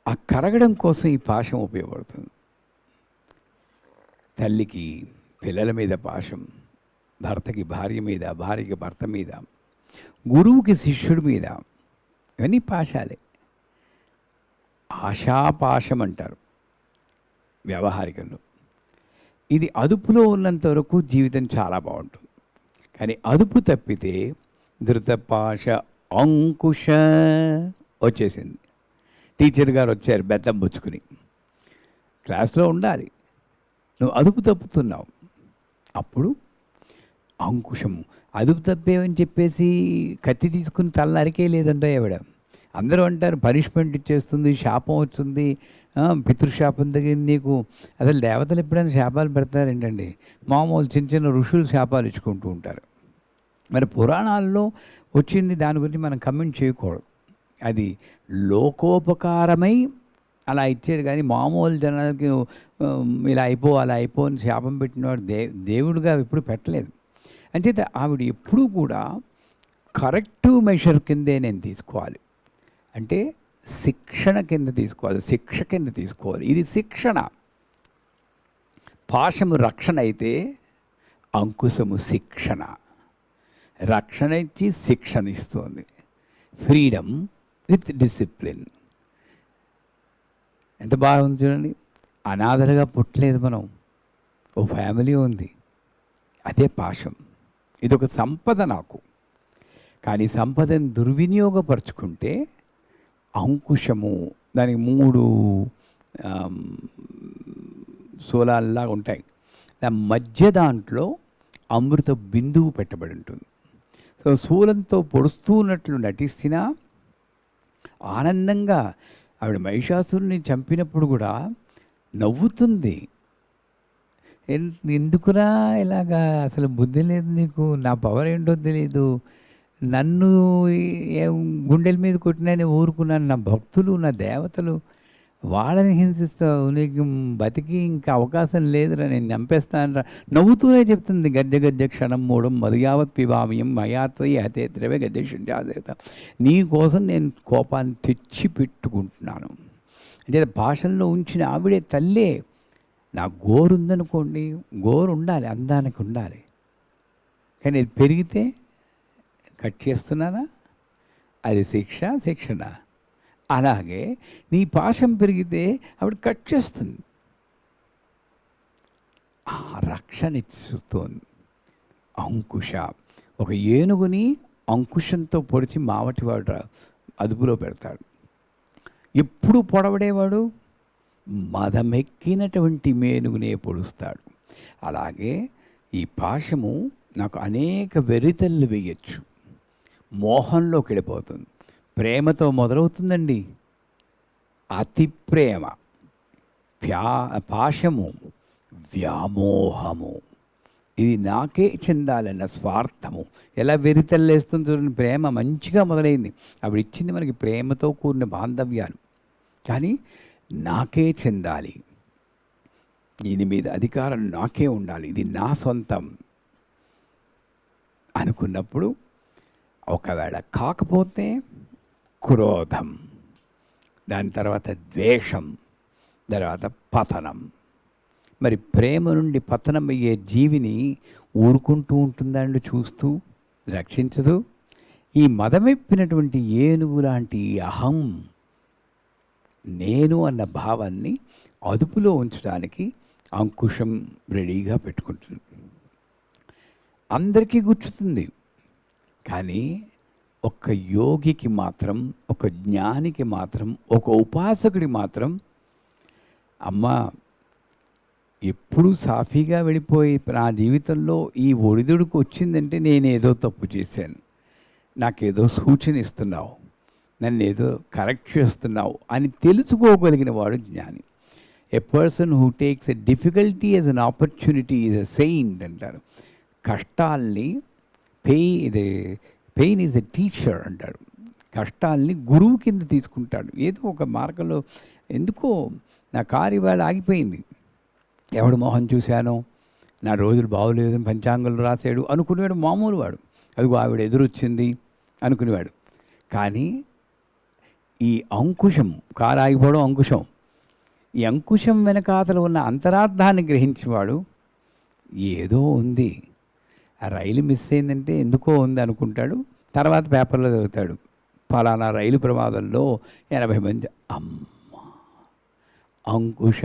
ఆ కరగడం కోసం ఈ పాశం ఉపయోగపడుతుంది. తల్లికి పిల్లల మీద పాశం, భర్తకి భార్య మీద, భార్యకి భర్త మీద, గురువుకి శిష్యుడి మీద, ఇవన్నీ పాశాలే. ఆశాపాశం అంటారు వ్యవహారికంలో. ఇది అదుపులో ఉన్నంత వరకు జీవితం చాలా బాగుంటుంది. కానీ అదుపు తప్పితే ధృతపాశ అంకుశ వచ్చేసింది. టీచర్ గారు వచ్చారు బెత్తం పుచ్చుకుని, క్లాస్లో ఉండాలి, నువ్వు అదుపు తప్పుతున్నావు. అప్పుడు అంకుశం. అదుపు తప్పేవని చెప్పేసి కత్తి తీసుకుని తల నరికే లేదంటే ఆవిడ. అందరూ అంటారు పనిష్మెంట్ ఇచ్చేస్తుంది, శాపం వచ్చింది, పితృశాపం తగ్గింది నీకు. అసలు దేవతలు ఎప్పుడైనా శాపాలు పెడతారేంటండి? మామూలు చిన్న చిన్న ఋషులు శాపాలు ఇచ్చుకుంటూ ఉంటారు. మరి పురాణాల్లో వచ్చింది, దాని గురించి మనం కమెంట్ చేయకూడదు. అది లోకోపకారమై అలా ఇచ్చాడు. కానీ మామూలు జనాలకి ఇలా అయిపో అలా అయిపో అని శాపం పెట్టినవాడు దేవుడుగా ఎప్పుడు పెట్టలేదు. అంచేత ఆవిడ ఎప్పుడూ కూడా కరెక్టివ్ మెషర్ కిందే నేను తీసుకోవాలి. అంటే శిక్షణ కింద తీసుకోవాలి, శిక్ష కింద తీసుకోవాలి. ఇది శిక్షణ. పాశము రక్షణ అయితే అంకుశము శిక్షణ. రక్షణ ఇచ్చి శిక్షణ ఇస్తుంది. Freedom with discipline. ఎంత బాగుంది చూడండి. అనాథలుగా పుట్టలేదు మనం, ఓ ఫ్యామిలీ ఉంది. అదే పాశం. ఇదొక సంపద నాకు. కానీ సంపదను దుర్వినియోగపరుచుకుంటే అంకుశము, దానికి 3 సోలాల్లాగా ఉంటాయి. దాని మధ్య దాంట్లో అమృత బిందువు పెట్టబడి ఉంటుంది. సో శూలంతో పొడుస్తూ ఉన్నట్లు నటిస్తున్నా ఆనందంగా ఆవిడ మహిషాసురుని చంపినప్పుడు కూడా నవ్వుతుంది. ఎందుకురా ఇలాగా, అసలు బుద్ధి లేదు నీకు, నా పవర్ ఏంటో తెలియదు, నన్ను గుండెల మీద కొట్టినని ఊరుకున్నాను, నా భక్తులు నా దేవతలు వాళ్ళని హింసిస్తావు, నీకు బతికి ఇంకా అవకాశం లేదురా, నేను చంపేస్తానరా నవ్వుతూనే చెప్తుంది. గద్య గద్య క్షణం మూడం మర్యావత్ పిబామియం మయాత్వయి హతే ద్రవ్య గద్యశుద్ధాదేత. నీ కోసం నేను కోపాన్ని తెచ్చి పెట్టుకుంటున్నాను అంటే భాషల్లో ఉంచిన ఆవిడే తల్లే. నా గోరు ఉందనుకోండి, గోరు ఉండాలి, అందానికి ఉండాలి, కానీ ఇది పెరిగితే కట్ చేస్తున్నానా, అది శిక్షణ. అలాగే నీ పాశం పెరిగితే ఆవిడ కట్ చేస్తుంది, ఆ రక్షణ ఇస్తుంది. అంకుశ, ఒక ఏనుగుని అంకుశంతో పొడిచి మావటివాడు అదుపులో పెడతాడు. ఎప్పుడు పొడవడేవాడు మదమెక్కినటువంటి మేనుగునే పొడుస్తాడు. అలాగే ఈ పాశము నాకు అనేక వెరితల్లు వేయచ్చు, మోహంలోకి వెళ్ళిపోతుంది. ప్రేమతో మొదలవుతుందండి, అతి ప్రేమ. పాశము వ్యామోహము, ఇది నాకే చెందాలన్న స్వార్థము. ఎలా వెరితల్లేస్తుంది చూడండి. ప్రేమ మంచిగా మొదలైంది, ఆవిడ ఇచ్చింది మనకి ప్రేమతో కూడిన బాంధవ్యాలు, కానీ నాకే చెందాలి, దీని మీద అధికారం నాకే ఉండాలి, ఇది నా సొంతం అనుకున్నప్పుడు, ఒకవేళ కాకపోతే క్రోధం, దాని తర్వాత ద్వేషం, తర్వాత పతనం. మరి ప్రేమ నుండి పతనం అయ్యే జీవిని ఊరుకుంటూ ఉంటుందండి, చూస్తూ రక్షించదు. ఈ మదమెప్పినటువంటి ఏనుగు లాంటి అహం, నేను అన్న భావాన్ని అదుపులో ఉంచడానికి అంకుశం రెడీగా పెట్టుకుంటుంది. అందరికీ గుచ్చుతుంది, కానీ ఒక యోగికి మాత్రం, ఒక జ్ఞానికి మాత్రం, ఒక ఉపాసకుడి మాత్రం, అమ్మ ఎప్పుడు సాఫీగా వెళ్ళిపోయి నా జీవితంలో ఈ ఒడిదుడుకు వచ్చిందంటే నేనేదో తప్పు చేశాను, నాకేదో సూచన ఇస్తున్నావు, నన్ను ఏదో కరెక్ట్ చేస్తున్నావు అని తెలుసుకోగలిగిన వాడు జ్ఞాని. A person who takes a difficulty as an opportunity is a saint అంటారు. కష్టాల్ని పెయిన్ ఈజ్ ఎ టీచర్ అంటాడు. కష్టాల్ని గురువు కింద తీసుకుంటాడు. ఏదో ఒక మార్గంలో, ఎందుకో నా కారు ఇవాళ ఆగిపోయింది, ఎవడు మొహం చూశానో, నా రోజులు బాగోలేదని పంచాంగంలో రాశాడు అనుకునేవాడు మామూలు వాడు. అదిగో ఆవిడ ఎదురొచ్చింది అనుకునేవాడు. కానీ ఈ అంకుశం, కారు ఆగిపోవడం అంకుశం, ఈ అంకుశం వెనకాతలు ఉన్న అంతరార్థాన్ని గ్రహించేవాడు, ఏదో ఉంది, ఆ రైలు మిస్ అయిందంటే ఎందుకో ఉంది అనుకుంటాడు. తర్వాత పేపర్లో చదువుతాడు, ఫలానా రైలు ప్రమాదంలో 80 మంది. అమ్మ అంకుశ,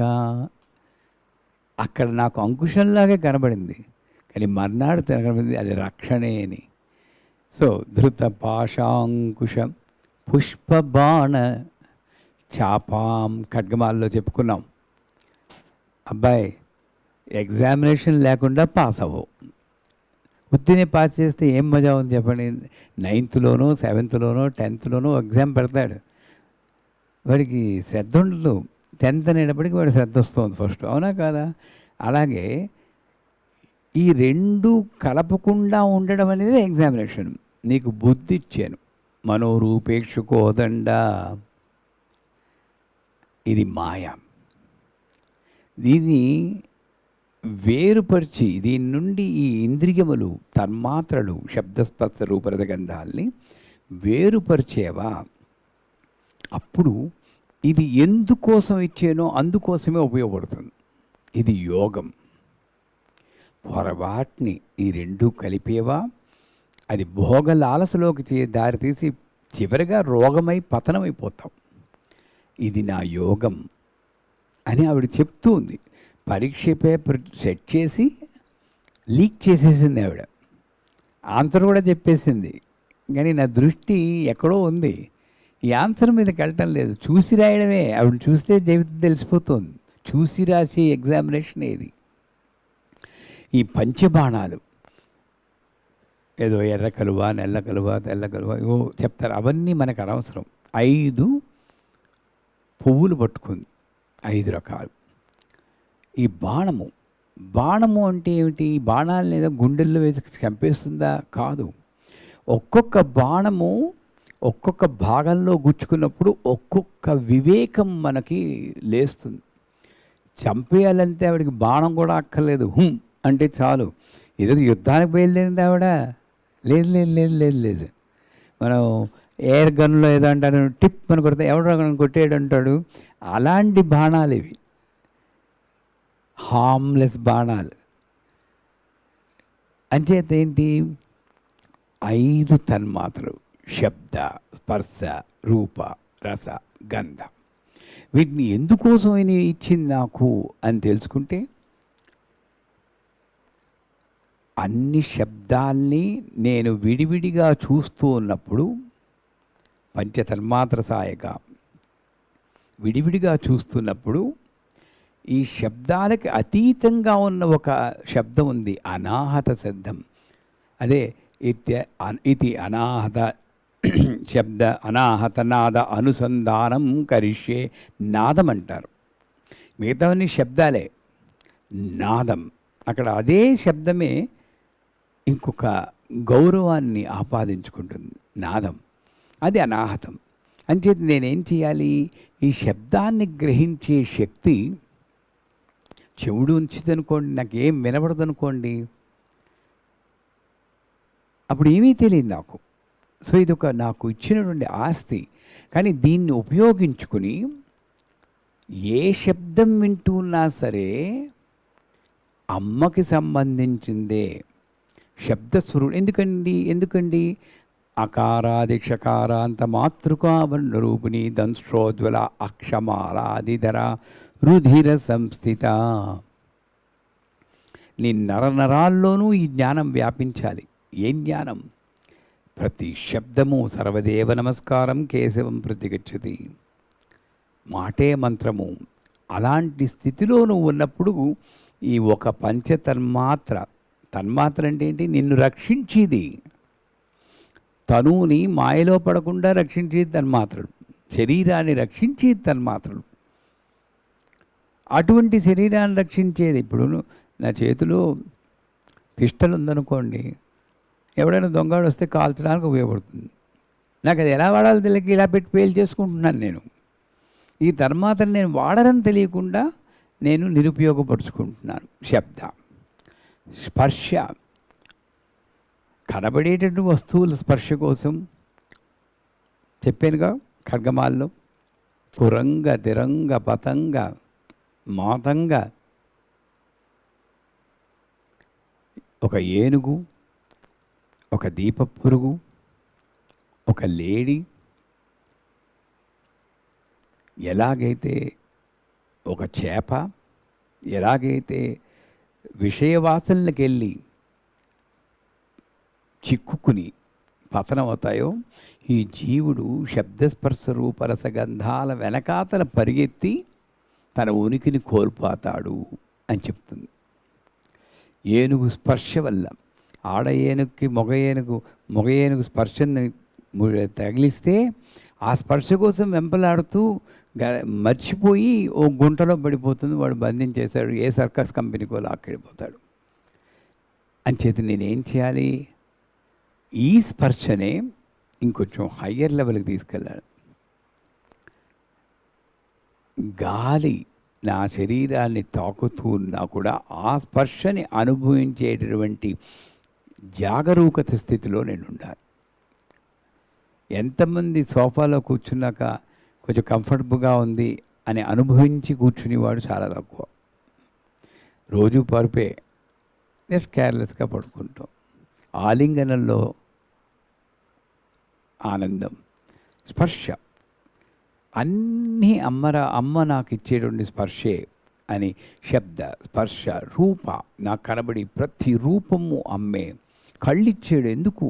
అక్కడ నాకు అంకుశంలాగే కనబడింది, కానీ మర్నాడు కనబడింది అది రక్షణే అని. సో ధృత పాశాంకుశం పుష్పబాణ చాపాం, ఖడ్గమాల్లో చెప్పుకున్నాం. అబ్బాయి ఎగ్జామినేషన్ లేకుండా పాస్ అవ్వవు, ఉత్తినే పాస్ చేస్తే ఏం మజా ఉంది చెప్పండి. 9th, 7th, 10th ఎగ్జామ్ పెడతాడు, వాడికి శ్రద్ధ ఉండదు. 10th అనేటప్పటికి వాడు శ్రద్ధ వస్తుంది ఫస్ట్, అవునా కాదా? అలాగే ఈ రెండు కలపకుండా ఉండడం అనేది ఎగ్జామినేషన్. నీకు బుద్ధి ఇచ్చాను, మనోరూపేక్షుకోదండ, ఇది మాయ. దీన్ని వేరుపరిచి దీని నుండి ఈ ఇంద్రియములు తన్మాత్రలు శబ్దస్పర్శ రూపరసగంధాల్ని వేరుపరిచేవా, అప్పుడు ఇది ఎందుకోసం ఇచ్చానో అందుకోసమే ఉపయోగపడుతుంది. ఇది యోగం. పొరపాటుని ఈ రెండూ కలిపేవా, అది భోగ లాలసలోకి దారితీసి చివరిగా రోగమై పతనమైపోతాం. ఇది నా యోగం అని ఆవిడ చెప్తూ ఉంది. పరీక్ష పేపర్ సెట్ చేసి లీక్ చేసేసింది ఆవిడ. ఆన్సర్ కూడా చెప్పేసింది, కానీ నా దృష్టి ఎక్కడో ఉంది. ఈ ఆన్సర్ మీదకి వెళ్ళటం లేదు. చూసి రాయడమే. ఆవిడ చూస్తే జీవితం తెలిసిపోతుంది. చూసి రాసే ఎగ్జామినేషన్ ఇది. ఈ పంచబాణాలు ఏదో ఎర్ర కలువ, నల్ల కలువ, తెల్ల కలువ ఏవో చెప్తారు. అవన్నీ మనకు అనవసరం. 5 పువ్వులు పట్టుకుంది, 5 రకాలు. ఈ బాణము అంటే ఏమిటి? బాణాలను ఏదో గుండెల్లో వేసి చంపేస్తుందా? కాదు. ఒక్కొక్క బాణము ఒక్కొక్క భాగంలో గుచ్చుకున్నప్పుడు ఒక్కొక్క వివేకం మనకి లేస్తుంది. చంపేయాలంటే ఆవిడకి బాణం కూడా అక్కర్లేదు. అంటే చాలు. ఏదో యుద్ధానికి బయలుదేరింది ఆవిడ? లేదు లేదు లేదు లేదు లేదు. మనం ఎయిర్ గన్లో ఏదో అంటారు, టిప్ అని కొడితే ఎవడో కొట్టేయడం అంటాడు. అలాంటి బాణాలు ఇవి, హార్మ్లెస్ బాణాలు. అంచేత ఏంటి? 5 తన్మాత్రలు: శబ్ద, స్పర్శ, రూప, రస, గంధ. వీటిని ఎందుకోసం ఇచ్చింది నాకు అని తెలుసుకుంటే, అన్ని శబ్దాల్ని నేను విడివిడిగా చూస్తూ ఉన్నప్పుడు, పంచతన్మాత్ర సాయగా విడివిడిగా చూస్తున్నప్పుడు, ఈ శబ్దాలకి అతీతంగా ఉన్న ఒక శబ్దం ఉంది, అనాహత శబ్దం. అదే ఇది అనాహత శబ్ద అనాహత నాద అనుసంధానం కరిష్యే. నాదం అంటారు. మిగతావన్నీ శబ్దాలే. నాదం, అక్కడ అదే శబ్దమే ఇంకొక గౌరవాన్ని ఆపాదించుకుంటుంది. నాదం, అది అనాహతం. అంచేత నేనేం చేయాలి? ఈ శబ్దాన్ని గ్రహించే శక్తి చెవుడు ఉంచిదనుకోండి, నాకు ఏం వినబడదనుకోండి, అప్పుడు ఏమీ తెలియదు నాకు. సో ఇది ఒక నాకు ఇచ్చినటువంటి ఆస్తి. కానీ దీన్ని ఉపయోగించుకుని ఏ శబ్దం వింటున్నా సరే అమ్మకి సంబంధించిందే శబ్దస్వరూపం. ఎందుకండి అకారాది క్షకారాంత మాతృకావర్ణ రూపిణి దంశ్రోజ్వల అక్షమాలాదిధర రుధిర సంస్థిత. నీ నరనరాల్లోనూ ఈ జ్ఞానం వ్యాపించాలి. ఏం జ్ఞానం? ప్రతి శబ్దము సర్వదేవ నమస్కారం కేశవం ప్రతిగచ్చతి. మాటే మంత్రము. అలాంటి స్థితిలో నువ్వు ఉన్నప్పుడు ఈ ఒక పంచతన్మాత్ర అంటే ఏంటి? నిన్ను రక్షించేది. తనువుని మాయలో పడకుండా రక్షించేది తన్మాత్రలు, శరీరాన్ని రక్షించేది తన్మాత్రలు. అటువంటి శరీరాన్ని రక్షించేది. ఇప్పుడు నా చేతిలో పిస్టల్ ఉందనుకోండి, ఎవడైనా దొంగడు వస్తే కాల్చడానికి ఉపయోగపడుతుంది. నాకు అది ఎలా వాడాలో తెలియక ఇలా పెట్టి పేలు చేసుకుంటున్నాను నేను. ఈ తర్వాత నేను వాడరని తెలియకుండా నేను నిరుపయోగపరుచుకుంటున్నాను. శబ్ద, స్పర్శ, కనబడేటటువంటి వస్తువుల స్పర్శ కోసం చెప్పానుగా ఖడ్గమాల్లో. పురంగ, తిరంగ, పతంగ, మాతంగ, ఒక ఏనుగు, ఒక దీపపురుగు, ఒక లేడీ, ఎలాగైతే ఒక చేప, ఎలాగైతే విషయవాసనలకు వెళ్ళి చిక్కుకుని పతనమవుతాయో, ఈ జీవుడు శబ్దస్పర్శ రూపరసగంధాల వెనకాతల పరిగెత్తి తన ఉనికిని కోల్పోతాడు అని చెప్తుంది. ఏనుగు స్పర్శ వల్ల, ఆడ ఏనుగుకి మగ ఏనుగు స్పర్శని తగిలిస్తే ఆ స్పర్శ కోసం వెంపలాడుతూ మర్చిపోయి ఓ గుంటలో పడిపోతుంది. వాడు బంధించేశాడు, ఏ సర్కస్ కంపెనీకో లాక్కెళ్ళిపోతాడు. అంచేత నేనేం చేయాలి? ఈ స్పర్శనే ఇంకొంచెం హయ్యర్ లెవెల్కి తీసుకెళ్ళాలి. గాలి నా శరీరాన్ని తాకుతూ ఉన్నా కూడా ఆ స్పర్శని అనుభవించేటటువంటి జాగరూకత స్థితిలో నేను ఉండాలి. ఎంతమంది సోఫాలో కూర్చున్నాక కొంచెం కంఫర్టబుల్గా ఉంది అని అనుభవించి కూర్చునేవాడు చాలా తక్కువ. రోజు పరుపే, జస్ట్ కేర్లెస్గా పడుకుంటాం. ఆలింగనంలో ఆనందం, స్పర్శ అన్నీ అమ్మ నాకు ఇచ్చేటువంటి స్పర్శే అని శబ్ద, స్పర్శ, రూప నాకు కనబడి ప్రతి రూపము అమ్మే. కళ్ళిచ్చాడు ఎందుకు?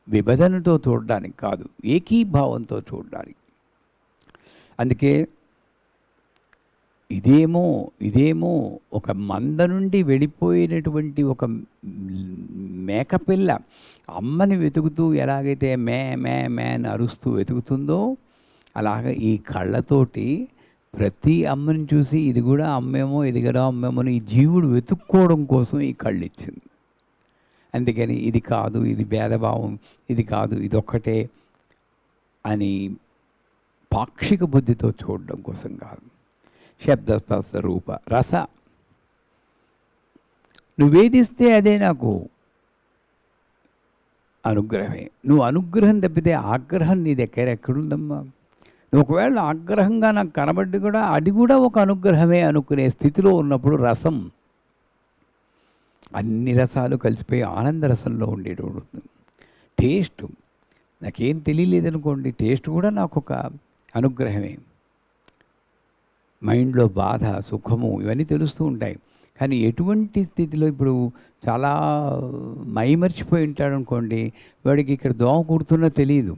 విభజనతో చూడడానికి కాదు, ఏకీభావంతో చూడడానికి. అందుకే ఇదేమో ఒక మంద నుండి వెళ్ళిపోయినటువంటి ఒక మేకపిల్ల అమ్మని వెతుకుతూ ఎలాగైతే మే మే మే అని అరుస్తూ వెతుకుతుందో, అలాగ ఈ కళ్ళతోటి ప్రతి అమ్మని చూసి ఇది కూడా అమ్మేమో, ఇది కూడా అమ్మేమో ఈ జీవుడు వెతుక్కోవడం కోసం ఈ కళ్ళు ఇచ్చింది. అందుకని ఇది కాదు, ఇది భేదభావం, ఇది కాదు, ఇది ఒక్కటే అని పాక్షిక బుద్ధితో చూడడం కోసం కాదు. శబ్ద, స్పర్శ, రూప, రస నువ్వేదిస్తే అదే నాకు అనుగ్రహమే. నువ్వు అనుగ్రహం తప్పితే ఆగ్రహం నీ దగ్గర ఎక్కడుందమ్మా? నువ్వు ఒకవేళ ఆగ్రహంగా నాకు కనబడి కూడా అది కూడా ఒక అనుగ్రహమే అనుకునే స్థితిలో ఉన్నప్పుడు రసం, అన్ని రసాలు కలిసిపోయి ఆనందరసంలో ఉండేటప్పుడు టేస్ట్ నాకేం తెలియలేదనుకోండి, టేస్ట్ కూడా నాకు ఒక అనుగ్రహమే. మైండ్లో బాధ, సుఖము ఇవన్నీ తెలుస్తూ ఉంటాయి. కానీ ఎటువంటి స్థితిలో ఇప్పుడు చాలా మైమర్చిపోయి ఉంటాడు అనుకోండి, వాడికి ఇక్కడ దోమ కుడుతున్నా తెలియదు.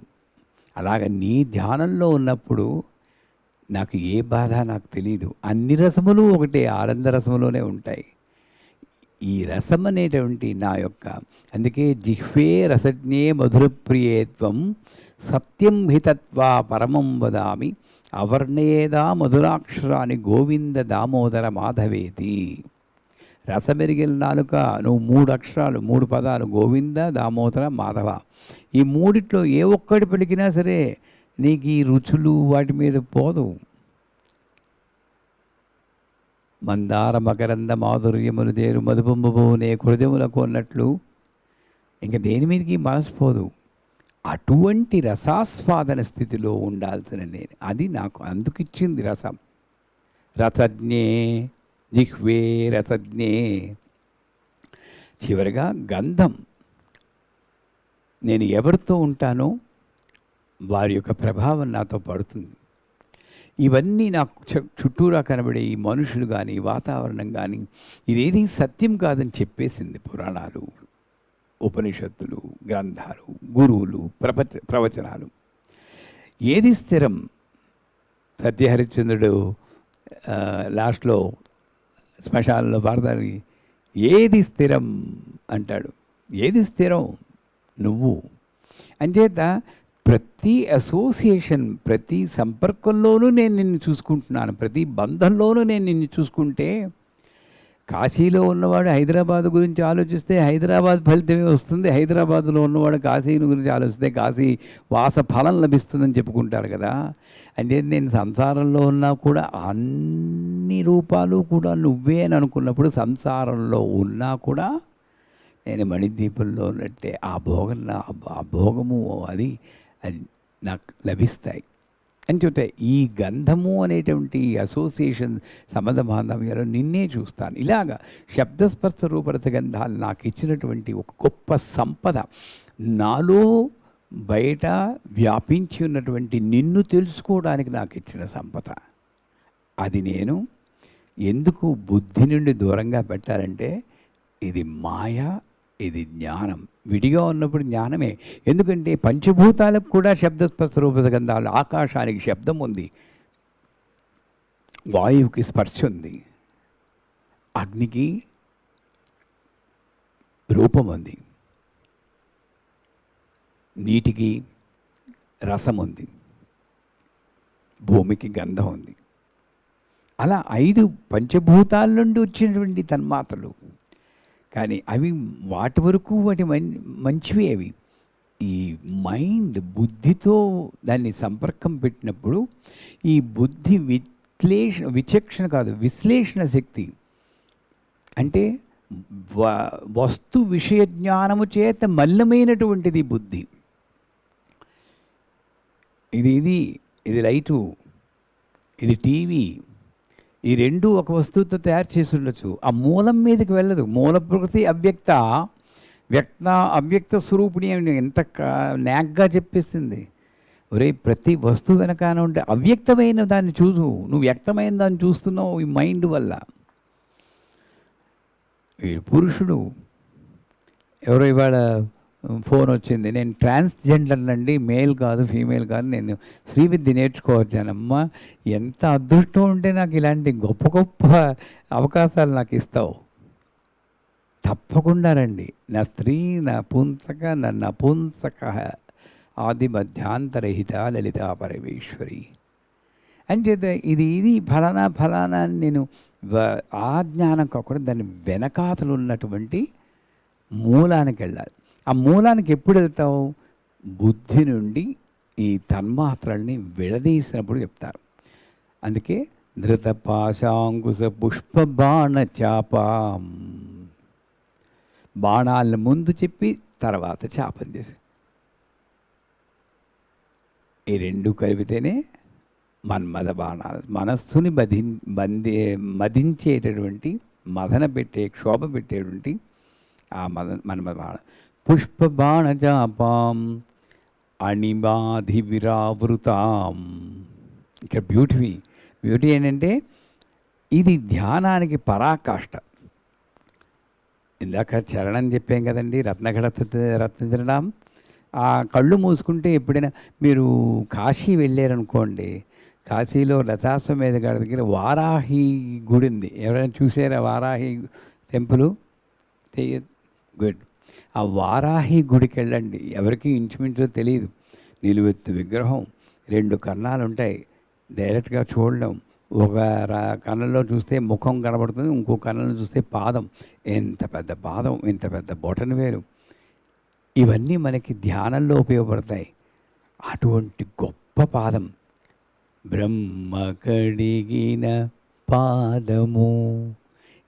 అలాగ నీ ధ్యానంలో ఉన్నప్పుడు నాకు ఏ బాధ నాకు తెలియదు. అన్ని రసములు ఒకటే, ఆనందరసములోనే ఉంటాయి. ఈ రసం అనేటువంటి నా యొక్క, అందుకే జిహ్వే రసజ్ఞే మధురప్రియేత్వం సత్యం హితత్వా పరమం వదామి అవర్ణయేదా మధురాక్షరాన్ని గోవింద దామోదర మాధవేతి. రసమెరిగిన నాలుక, నువ్వు 3 అక్షరాలు 3 పదాలు గోవింద, దామోదర, మాధవ. ఈ మూడిట్లో ఏ ఒక్కటి పలికినా సరే నీకు ఈ రుచులు వాటి మీద పోదు. మందార మకరంద మాధుర్యములు దేరు మధుపంబునే హృదయములకు అన్నట్లు ఇంకా దేని మీదకి మనసు పోదు. అటువంటి రసాస్వాదన స్థితిలో ఉండాల్సిన నేను, అది నాకు అందుకిచ్చింది రసం. రసజ్ఞే జిహ్వే రసజ్ఞే. చివరిగా గంధం, నేను ఎవరితో ఉంటానో వారి యొక్క ప్రభావం నాతో పడుతుంది. ఇవన్నీ నాకు చుట్టూరా కనబడే ఈ మనుషులు కానీ, వాతావరణం కానీ, ఇదేది సత్యం కాదని చెప్పేసింది పురాణాలు, ఉపనిషత్తులు, గ్రంథాలు, గురువులు, ప్రవచనాలు. ఏది స్థిరం? సత్యహరిశ్చంద్రుడు లాస్ట్లో శ్మశానంలో భారతానికి ఏది స్థిరం అంటాడు. ఏది స్థిరం? నువ్వు. అంచేత ప్రతి అసోసియేషన్, ప్రతి సంపర్కంలోనూ నేను నిన్ను చూసుకుంటున్నాను, ప్రతి బంధంలోనూ నేను నిన్ను చూసుకుంటే, కాశీలో ఉన్నవాడు హైదరాబాద్ గురించి ఆలోచిస్తే హైదరాబాద్ ఫలితమే వస్తుంది, హైదరాబాద్లో ఉన్నవాడు కాశీ గురించి ఆలోచిస్తే కాశీ వాస ఫలం లభిస్తుందని చెప్పుకుంటారు కదా. అంటే నేను సంసారంలో ఉన్నా కూడా అన్ని రూపాలు కూడా నువ్వే అని అనుకున్నప్పుడు, సంసారంలో ఉన్నా కూడా నేను మణిద్వీపంలో ఉన్నట్టే ఆ భోగము అది నాకు లభిస్తాయి అని చెప్తే, ఈ గంధము అనేటువంటి అసోసియేషన్ సంబంధ బాంధవ్యాలు నిన్నే చూస్తాను. ఇలాగా శబ్దస్పర్శ రూపరస గంధాలు నాకు ఇచ్చినటువంటి ఒక గొప్ప సంపద, నాలో బయట వ్యాపించి ఉన్నటువంటి నిన్ను తెలుసుకోవడానికి నాకు ఇచ్చిన సంపద. అది నేను ఎందుకు బుద్ధి నుండి దూరంగా పెట్టాలంటే, ఇది మాయ, ఇది జ్ఞానం. విడిగా ఉన్నప్పుడు జ్ఞానమే. ఎందుకంటే పంచభూతాలకు కూడా శబ్దస్పర్శ రూపరస గంధాలు, ఆకాశానికి శబ్దం ఉంది, వాయువుకి స్పర్శ ఉంది, అగ్నికి రూపం ఉంది, నీటికి రసం ఉంది, భూమికి గంధం ఉంది. అలా 5 పంచభూతాల నుండి వచ్చినటువంటి తన్మాత్రలు. కానీ అవి వాటి వరకు వాటి మంచివి. అవి ఈ మైండ్ బుద్ధితో దాన్ని సంపర్కం పెట్టినప్పుడు ఈ బుద్ధి విచక్షణ కాదు, విశ్లేషణ శక్తి. అంటే వస్తు విషయ జ్ఞానము చేత మలినమైనటువంటిది బుద్ధి. ఇది లైటు, ఇది టీవీ, ఈ రెండు ఒక వస్తువుతో తయారు చేసి ఉండొచ్చు. ఆ మూలం మీదకి వెళ్ళదు. మూల ప్రకృతి అవ్యక్త స్వరూపిణి అని ఎంత నాగ్గా చెప్పేస్తుంది. ఒరే, ప్రతి వస్తువు వెనకాన ఉంటే అవ్యక్తమైన దాన్ని చూసు. నువ్వు వ్యక్తమైన దాన్ని చూస్తున్నావు ఈ మైండ్ వల్ల. ఈ పురుషుడు ఎవరో ఇవాళ ఫోన్ వచ్చింది, నేను ట్రాన్స్జెండర్ అండి, మేల్ కాదు ఫీమేల్ కాదు, నేను శ్రీవిద్య నేర్చుకోవచ్చానమ్మా. ఎంత అదృష్టం ఉంటే నాకు ఇలాంటి గొప్ప గొప్ప అవకాశాలు నాకు ఇస్తావు. తప్పకుండా రండి. నా స్త్రీ నా పుంసక నపుంసక ఆది మధ్యాంతరహిత లలితా పరమేశ్వరి అని చేత ఇది ఫలానా నేను ఆ జ్ఞానం కాకుండా దాని వెనకాతలు ఉన్నటువంటి మూలానికి వెళ్ళాలి. ఆ మూలానికి ఎప్పుడు వెళ్తావు? బుద్ధి నుండి ఈ తన్మాత్రల్ని విడదీసినప్పుడు చెప్తారు. అందుకే ధృత పాశాంకుశ పుష్ప బాణ చాపం, బాణాలను ముందు చెప్పి తర్వాత చాపం చేసి, ఈ రెండు కలిపితేనే మన్మథ బాణాలు, మనస్సుని మదించేటటువంటి మదన పెట్టే క్షోభ పెట్టేటువంటి ఆ మన్మథ బాణ. పుష్ప బాణ చాపాం అణిమాధి విరావృతాం. ఇక్కడ బ్యూటీ ఏంటంటే ఇది ధ్యానానికి పరాకాష్ట. ఇందాక చరణం చెప్పాం కదండి, రత్నతిరణం. ఆ కళ్ళు మూసుకుంటే ఎప్పుడైనా మీరు కాశీ వెళ్ళారనుకోండి, కాశీలో లతాశ్వమేధ గారి దగ్గర వారాహి గుడి ఉంది. ఎవరైనా చూసారా వారాహి టెంపుల్? గుడ్. ఆ వారాహి గుడికి వెళ్ళండి. ఎవరికి ఇంచుమించో తెలియదు. నిలువెత్తు విగ్రహం, 2 కన్నాలు ఉంటాయి. డైరెక్ట్గా చూడడం. ఒక కన్నంలో చూస్తే ముఖం కనబడుతుంది, ఇంకో కన్నంలో చూస్తే పాదం. ఎంత పెద్ద పాదం, ఎంత పెద్ద బొటన వేలు. ఇవన్నీ మనకి ధ్యానంలో ఉపయోగపడతాయి. అటువంటి గొప్ప పాదం, బ్రహ్మ కడిగిన పాదము.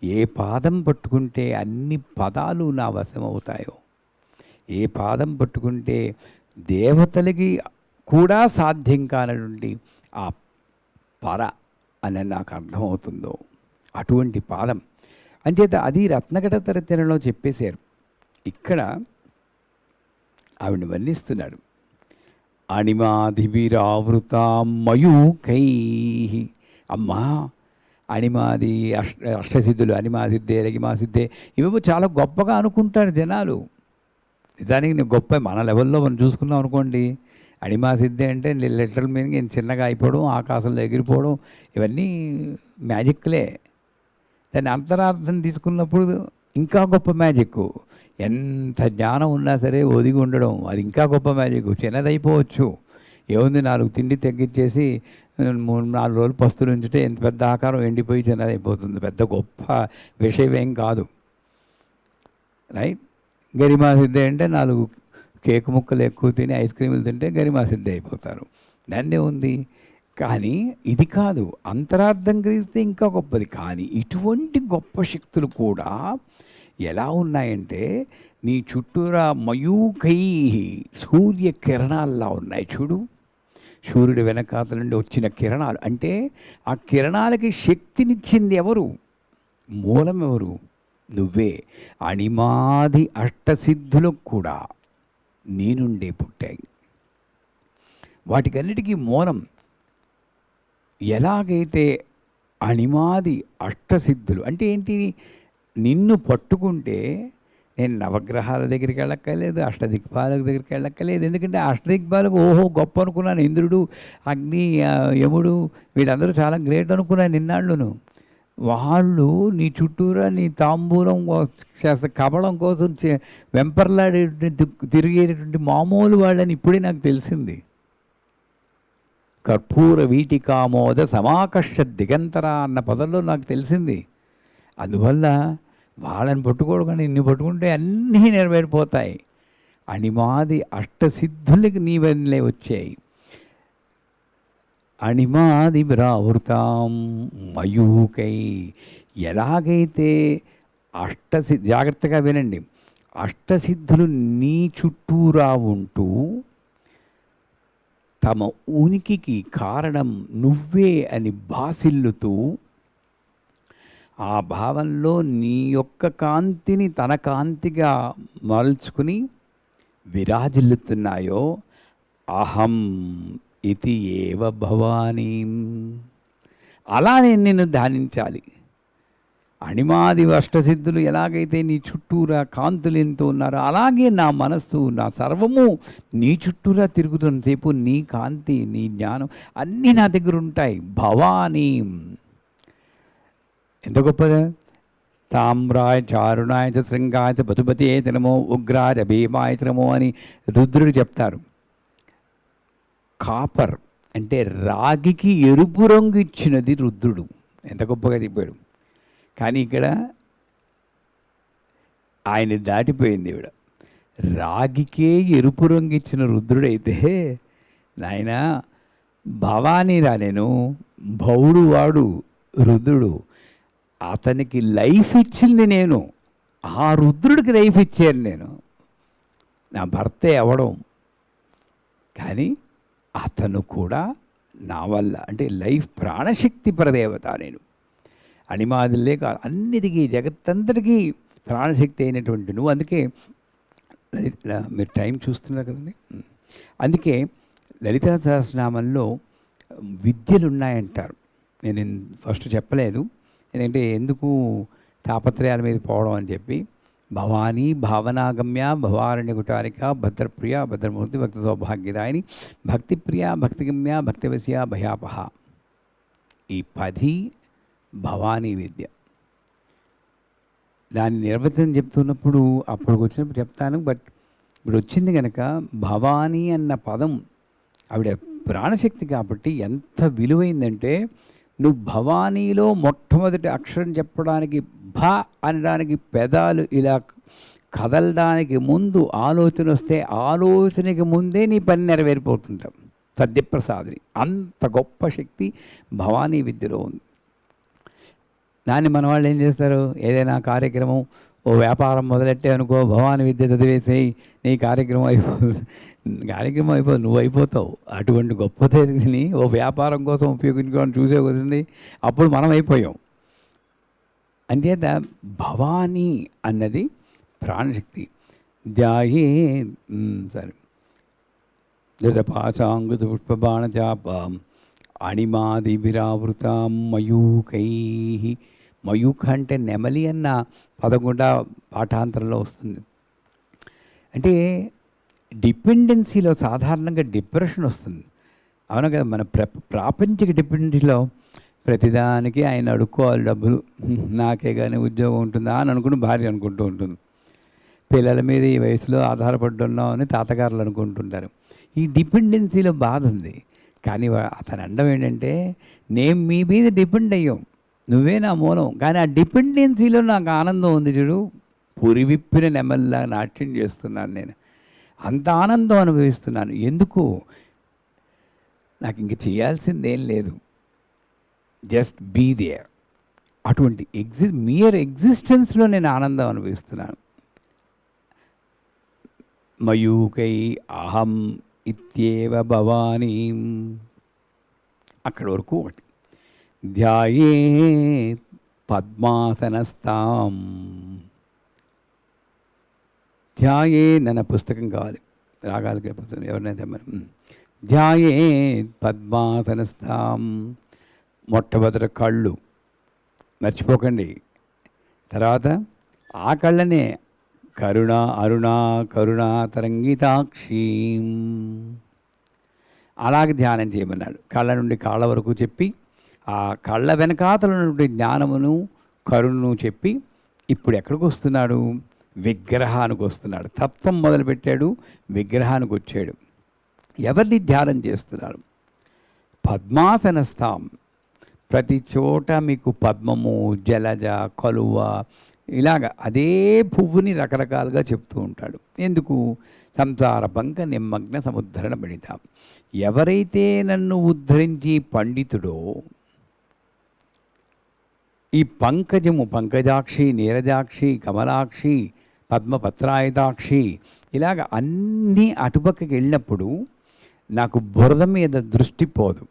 ఏ పాదం పట్టుకుంటే అన్ని పదాలు నా వశం అవుతాయో, ఏ పాదం పట్టుకుంటే దేవతలకి కూడా సాధ్యం కానటువంటి ఆ పర అని నాకు అర్థమవుతుందో అటువంటి పాదం అంచేత అది రత్నకట తరతరంలో చెప్పేశారు. ఇక్కడ ఆవిడని వర్ణిస్తున్నాడు. అణిమాధిభిరావృత మయూకై. అమ్మా, అణిమాది అష్టసిద్ధులు, అణిమాసిద్ధే లగిమాసిద్ధే, ఇవేమో చాలా గొప్పగా అనుకుంటారు జనాలు. నిజానికి నేను గొప్ప మన లెవెల్లో మనం చూసుకున్నాం అనుకోండి. అణిమాసిద్ధి అంటే లెటర్ల మీద నేను చిన్నగా అయిపోవడం, ఆకాశంలో ఎగిరిపోవడం, ఇవన్నీ మ్యాజిక్లే. దాన్ని అంతరార్థం తీసుకున్నప్పుడు ఇంకా గొప్ప మ్యాజిక్. ఎంత జ్ఞానం ఉన్నా సరే ఒదిగి ఉండడం, అది ఇంకా గొప్ప మ్యాజిక్. చిన్నదైపోవచ్చు, ఏముంది, 4 తిండి తగ్గించేసి 3-4 రోజులు పస్తులు ఉంచితే ఎంత పెద్ద ఆకారం ఎండిపోయి చిన్నదైపోతుంది. పెద్ద గొప్ప విషయం ఏం కాదు, రైట్? గరిమాసిద్ధి అంటే 4 కేక్ ముక్కలు ఎక్కువ తిని ఐస్ క్రీములు తింటే గరిమాసిద్ధి అయిపోతారు. దాన్నే ఉంది. కానీ ఇది కాదు, అంతరార్థం గ్రహిస్తే ఇంకా గొప్పది. కానీ ఇటువంటి గొప్ప శక్తులు కూడా ఎలా ఉన్నాయంటే నీ చుట్టూరా మయూకై సూర్యకిరణాల్లా ఉన్నాయి. చూడు, సూర్యుడి వెనకాతల నుండి వచ్చిన కిరణాలు. అంటే ఆ కిరణాలకి శక్తినిచ్చింది ఎవరు? మూలం ఎవరు? నువ్వే. అణిమాది అష్టసిద్ధులకు కూడా నీ నుండే పుట్టాయి. వాటికన్నిటికీ మూలం. ఎలాగైతే అణిమాది అష్టసిద్ధులు అంటే ఏంటి? నిన్ను పట్టుకుంటే నేను నవగ్రహాల దగ్గరికి వెళ్ళక్కర్లేదు, అష్టదిక్పాలకు దగ్గరికి వెళ్ళక్కర్లేదు. ఎందుకంటే అష్టదిక్పాలకు ఓహో గొప్ప అనుకున్నాను. ఇంద్రుడు, అగ్ని, యముడు వీళ్ళందరూ చాలా గ్రేట్ అనుకున్నాను నిన్నాళ్ళును. వాళ్ళు నీ చుట్టూరా నీ తాంబూలం కబళం కోసం వెంపర్లాడేటువంటి తిరిగేటటువంటి మామూలు వాళ్ళని ఇప్పుడే నాకు తెలిసింది. కర్పూర వీటికామోద సమాకర్ష దిగంతర అన్న పదంలో నాకు తెలిసింది. అందువల్ల వాళ్ళని పట్టుకోవడం కానీ ఇన్ని పట్టుకుంటే అన్నీ నెరవేరిపోతాయి. అణిమాది అష్టసిద్ధులకి నీవన్నీ వచ్చాయి. అణిమాదిభిరావృతాం మయూకై. ఎలాగైతే జాగ్రత్తగా వినండి, అష్టసిద్ధులు నీ చుట్టూరా ఉంటూ తమ ఉనికికి కారణం నువ్వే అని భాసిల్లుతూ ఆ భావంలో నీ యొక్క కాంతిని తన కాంతిగా మలుచుకుని విరాజిల్లుతున్నాయో, అహం ఇది ఏవ భవానీ, అలా నేను నిన్ను ధ్యానించాలి. అణిమాది అష్టసిద్ధులు ఎలాగైతే నీ చుట్టూరా కాంతులు ఎంతో ఉన్నారో, అలాగే నా మనస్సు, నా సర్వము నీ చుట్టూరా తిరుగుతున్నసేపు నీ కాంతి, నీ జ్ఞానం అన్నీ నా దగ్గర ఉంటాయి. భవానీ ఎంత గొప్పదా! తామ్రాయ చారుణాయ చ శృంగాయ చ పశుపతే నమో ఉగ్రాయ భీమాయ నమో అని రుద్రుడు చెప్తారు. కాపర్ అంటే రాగికి ఎరుపు రంగు ఇచ్చినది రుద్రుడు. ఎంత గొప్పగా చెప్పాడు. కానీ ఇక్కడ ఆయన దాటిపోయింది ఈవిడ. రాగికే ఎరుపు రంగు ఇచ్చిన రుద్రుడైతే, నాయన భవానీ రా, నేను భౌడు వాడు రుద్రుడు, అతనికి లైఫ్ ఇచ్చింది నేను, ఆ రుద్రుడికి లైఫ్ ఇచ్చాను నేను. నా భర్తే అవడం, కానీ అతను కూడా నా వల్ల, అంటే లైఫ్ ప్రాణశక్తి ప్రదేవత నేను. అణిమాదులే కాదు, అన్నిటికీ జగత్తంతటికీ ప్రాణశక్తి అయినటువంటి నువ్వు. అందుకే మీరు టైం చూస్తున్నారు కదండి, అందుకే లలితా సహస్రనామంలో విద్యలు ఉన్నాయంటారు. నేను ఫస్ట్ చెప్పలేదు, ఎందుకంటే ఎందుకు తాపత్రయాల మీద పోవడం అని చెప్పి. భవానీ భావనాగమ్య భవారణ్య కుటారిక భద్రప్రియ భద్రమూర్తి భక్త సౌభాగ్యదాయిని భక్తిప్రియ భక్తిగమ్య భక్తివశ్య భయాపహ. ఈ 10 భవానీ విద్య. దాని నిర్వచనం చెప్తున్నప్పుడు అప్పుడు వచ్చినప్పుడు చెప్తాను, బట్ ఇప్పుడు వచ్చింది కనుక భవానీ అన్న పదం ఆవిడ ప్రాణశక్తి కాబట్టి ఎంత విలువైందంటే, నువ్వు భవానీలో మొట్టమొదటి అక్షరం చెప్పడానికి భ అనడానికి పెదాలు ఇలా కదలడానికి ముందు ఆలోచన వస్తే, ఆలోచనకి ముందే నీ పని నెరవేరిపోతుంటాం. సద్యప్రసాదిని. అంత గొప్ప శక్తి భవానీ విద్యలో ఉంది. దాన్ని మన వాళ్ళు ఏం చేస్తారు, ఏదైనా కార్యక్రమం, ఓ వ్యాపారం మొదలెట్టే అనుకో, భవానీ విద్య చదివేసేయి, నీ కార్యక్రమం అయిపోదు, నువ్వు అయిపోతావు. అటువంటి గొప్ప తెలిసిని ఓ వ్యాపారం కోసం ఉపయోగించుకోవాలని చూసే కుదిరింది, అప్పుడు మనం అయిపోయాం. అంచేత భవానీ అన్నది ప్రాణశక్తి. ధ్యాయే సరే దశపాశాంగుత పుష్పబాణచాపాం అణిమాదిభిరావృతాం మయూకై. మయూఖ అంటే నెమలి అన్న పదం కూడా పాఠాంతరంలో వస్తుంది. అంటే డిపెండెన్సీలో సాధారణంగా డిప్రెషన్ వస్తుంది, అవును కదా. మన ప్రాపంచిక డిపెండెన్సీలో ప్రతిదానికి ఆయన అడుక్కోవాలి డబ్బులు, నాకే కానీ ఉద్యోగం ఉంటుందా అని అనుకుని భార్య అనుకుంటూ ఉంటుంది. పిల్లల మీద ఈ వయసులో ఆధారపడుతున్నాం అని తాతగారులు అనుకుంటుంటారు. ఈ డిపెండెన్సీలో బాధ ఉంది. కానీ అతని అండం ఏంటంటే, నేను మీ మీద డిపెండ్ అయ్యాం, నువ్వే నా మూలం, కానీ ఆ డిపెండెన్సీలో నాకు ఆనందం ఉంది చూడు. పురి విప్పిన నెమల్లా నాట్యం చేస్తున్నాను నేను, అంత ఆనందం అనుభవిస్తున్నాను. ఎందుకు? నాకు ఇంక చేయాల్సిందేం లేదు, జస్ట్ బీ దేర్. అటువంటి మియర్ ఎగ్జిస్టెన్స్లో నేను ఆనందం అనుభవిస్తున్నాను. మయూకై అహం ఇత్యేవ భవానీ. అక్కడి వరకు ఒకటి. ధ్యాయే పద్మాసనస్తాం. ధ్యాయే నన్న పుస్తకం కావాలి, రాగాలకి పుస్తకం ఎవరినైతే మనం. ధ్యాయే పద్మాసనస్తాం. మొట్టమొదటి కళ్ళు మర్చిపోకండి. తర్వాత ఆ కళ్ళనే కరుణా తరంగితాక్షీం, అలాగే ధ్యానం చేయమన్నాడు. కళ్ళ నుండి కాళ్ళ వరకు చెప్పి, ఆ కళ్ళ వెనకాతల నుండి జ్ఞానమును కరుణను చెప్పి, ఇప్పుడు ఎక్కడికి వస్తున్నాడు? విగ్రహానికి వస్తున్నాడు. తత్వం మొదలుపెట్టాడు, విగ్రహానికి వచ్చాడు. ఎవరిని ధ్యానం చేస్తున్నారు? పద్మాసనస్థాం. ప్రతి చోట మీకు పద్మము, జలజ, కలువ, ఇలాగ అదే పువ్వుని రకరకాలుగా చెప్తూ ఉంటాడు. ఎందుకు? సంసార పంక నిమ్మగ్న సముద్ధరణ పడిత. ఎవరైతే నన్ను ఉద్ధరించి పండితుడో, ఈ పంకజము పంకజాక్షి, నీరజాక్షి, కమలాక్షి, పద్మపత్రాయుధాక్షి ఇలాగ అన్నీ అటుపక్కకి వెళ్ళినప్పుడు నాకు బురద మీద దృష్టి పోదు.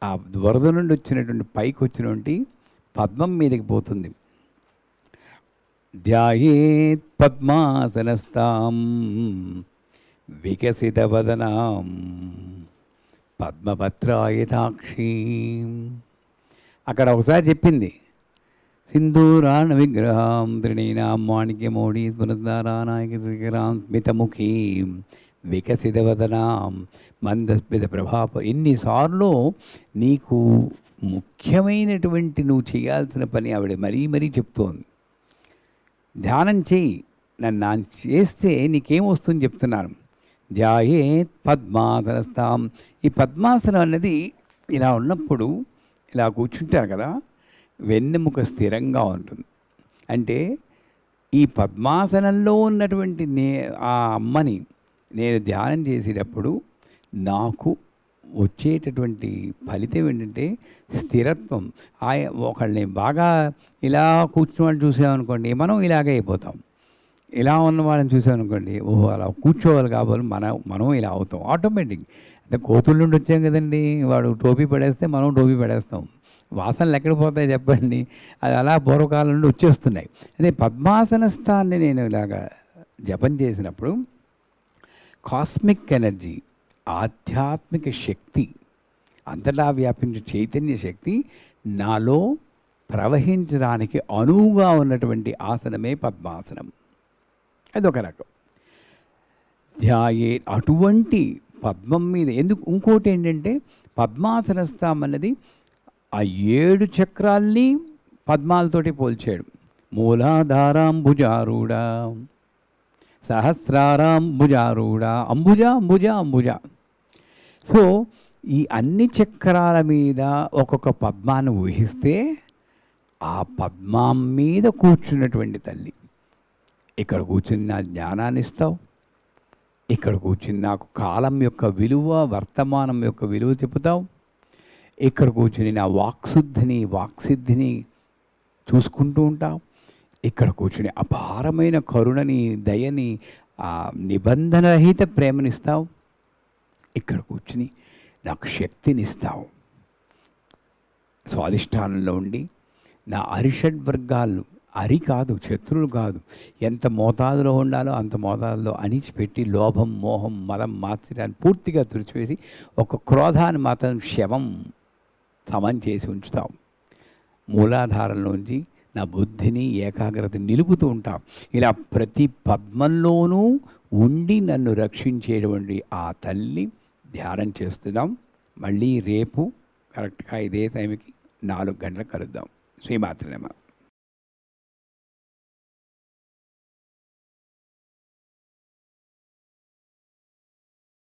ఆ బురద నుండి వచ్చినటువంటి పైకి వచ్చినటువంటి పద్మం మీదకి పోతుంది. ధ్యాయేత్ పద్మాసనస్తాం వికసితవదనాం పద్మపత్రాయుధాక్షీం. అక్కడ ఒకసారి చెప్పింది, సింధూరాణ విగ్రహం త్రిణీనాం మాణిక్యమౌళి స్మృతారానాయకరాం స్మితముఖీం వికసితవదనాం మందస్మిత ప్రభాప. ఎన్నిసార్లు నీకు ముఖ్యమైనటువంటి నువ్వు చేయాల్సిన పని ఆవిడ మరీ మరీ చెప్తోంది. ధ్యానం చేయి, నన్ను చేస్తే నీకేం వస్తుందని చెప్తున్నాను. ధ్యాయేత్ పద్మాసనస్తాం. ఈ పద్మాసనం అన్నది ఇలా ఉన్నప్పుడు ఇలా కూర్చుంటారు కదా, వెన్నెముక స్థిరంగా ఉంటుంది. అంటే ఈ పద్మాసనంలో ఉన్నటువంటి ఆ అమ్మని నేను ధ్యానం చేసేటప్పుడు నాకు వచ్చేటటువంటి ఫలితం ఏంటంటే స్థిరత్వం. ఒకళ్ళని బాగా ఇలా కూర్చోవాలని చూసామనుకోండి, మనం ఇలాగే అయిపోతాం. ఇలా ఉన్న వాళ్ళని చూసామనుకోండి, ఓహో అలా కూర్చోవాలి కాబట్టి మనం ఇలా అవుతాం ఆటోమేటిక్. అంటే కోతుల నుండి వచ్చాం కదండి, వాడు టోపీ పడేస్తే మనం టోపీ పడేస్తాం. వాసనలు ఎక్కడ పోతాయి చెప్పండి, అది అలా పూర్వకాలం నుండి వచ్చేస్తున్నాయి. అదే పద్మాసన స్థాన్ని నేను ఇలాగా జపం చేసినప్పుడు కాస్మిక్ ఎనర్జీ, ఆధ్యాత్మిక శక్తి, అంతటా వ్యాపించే చైతన్య శక్తి నాలో ప్రవహించడానికి అనువుగా ఉన్నటువంటి ఆసనమే పద్మాసనం. అదొక రకం. ధ్యాయే అటువంటి పద్మం మీద ఎందుకు. ఇంకోటి ఏంటంటే పద్మాసన స్థానం అన్నది ఆ 7 చక్రాల్ని పద్మాలతోటి పోల్చాడు. మూలాధారాం భుజారూఢ, సహస్రారాం భుజారూఢ, అంబుజ అంబుజ అంబుజ. సో ఈ అన్ని చక్రాల మీద ఒక్కొక్క పద్మాన్ని ఊహిస్తే ఆ పద్మం మీద కూర్చున్నటువంటి తల్లి, ఇక్కడ కూర్చుని నా జ్ఞానాన్ని ఇస్తావు, ఇక్కడ కూర్చుని నాకు కాలం యొక్క విలువ, వర్తమానం యొక్క విలువ చెబుతావు, ఇక్కడ కూర్చుని నా వాక్సిద్ధిని చూసుకుంటూ ఉంటావు, ఇక్కడ కూర్చుని అపారమైన కరుణని, దయని, నిబంధనరహిత ప్రేమనిస్తావు, ఇక్కడ కూర్చుని నాకు శక్తినిస్తావు. స్వాధిష్టానంలో ఉండి నా అరిషడ్వర్గాలు, అరి కాదు శత్రువులు కాదు, ఎంత మోతాదులో ఉండాలో అంత మోతాదులో అణిచిపెట్టి లోభం, మోహం, మలం, మాత్సర్యాన్ని పూర్తిగా తుడిచివేసి ఒక క్రోధాన్ని మాత్రం శవం సమం చేసి ఉంచుతాం. మూలాధారంలోంచి నా బుద్ధిని, ఏకాగ్రత నిలుపుతూ ఉంటాం. ఇలా ప్రతి పద్మంలోనూ ఉండి నన్ను రక్షించేటువంటి ఆ తల్లి ధ్యానం చేస్తున్నాం. మళ్ళీ రేపు కరెక్ట్గా ఇదే టైంకి 4 గంటలకు కలుద్దాం. శ్రీమాత్రే నమః.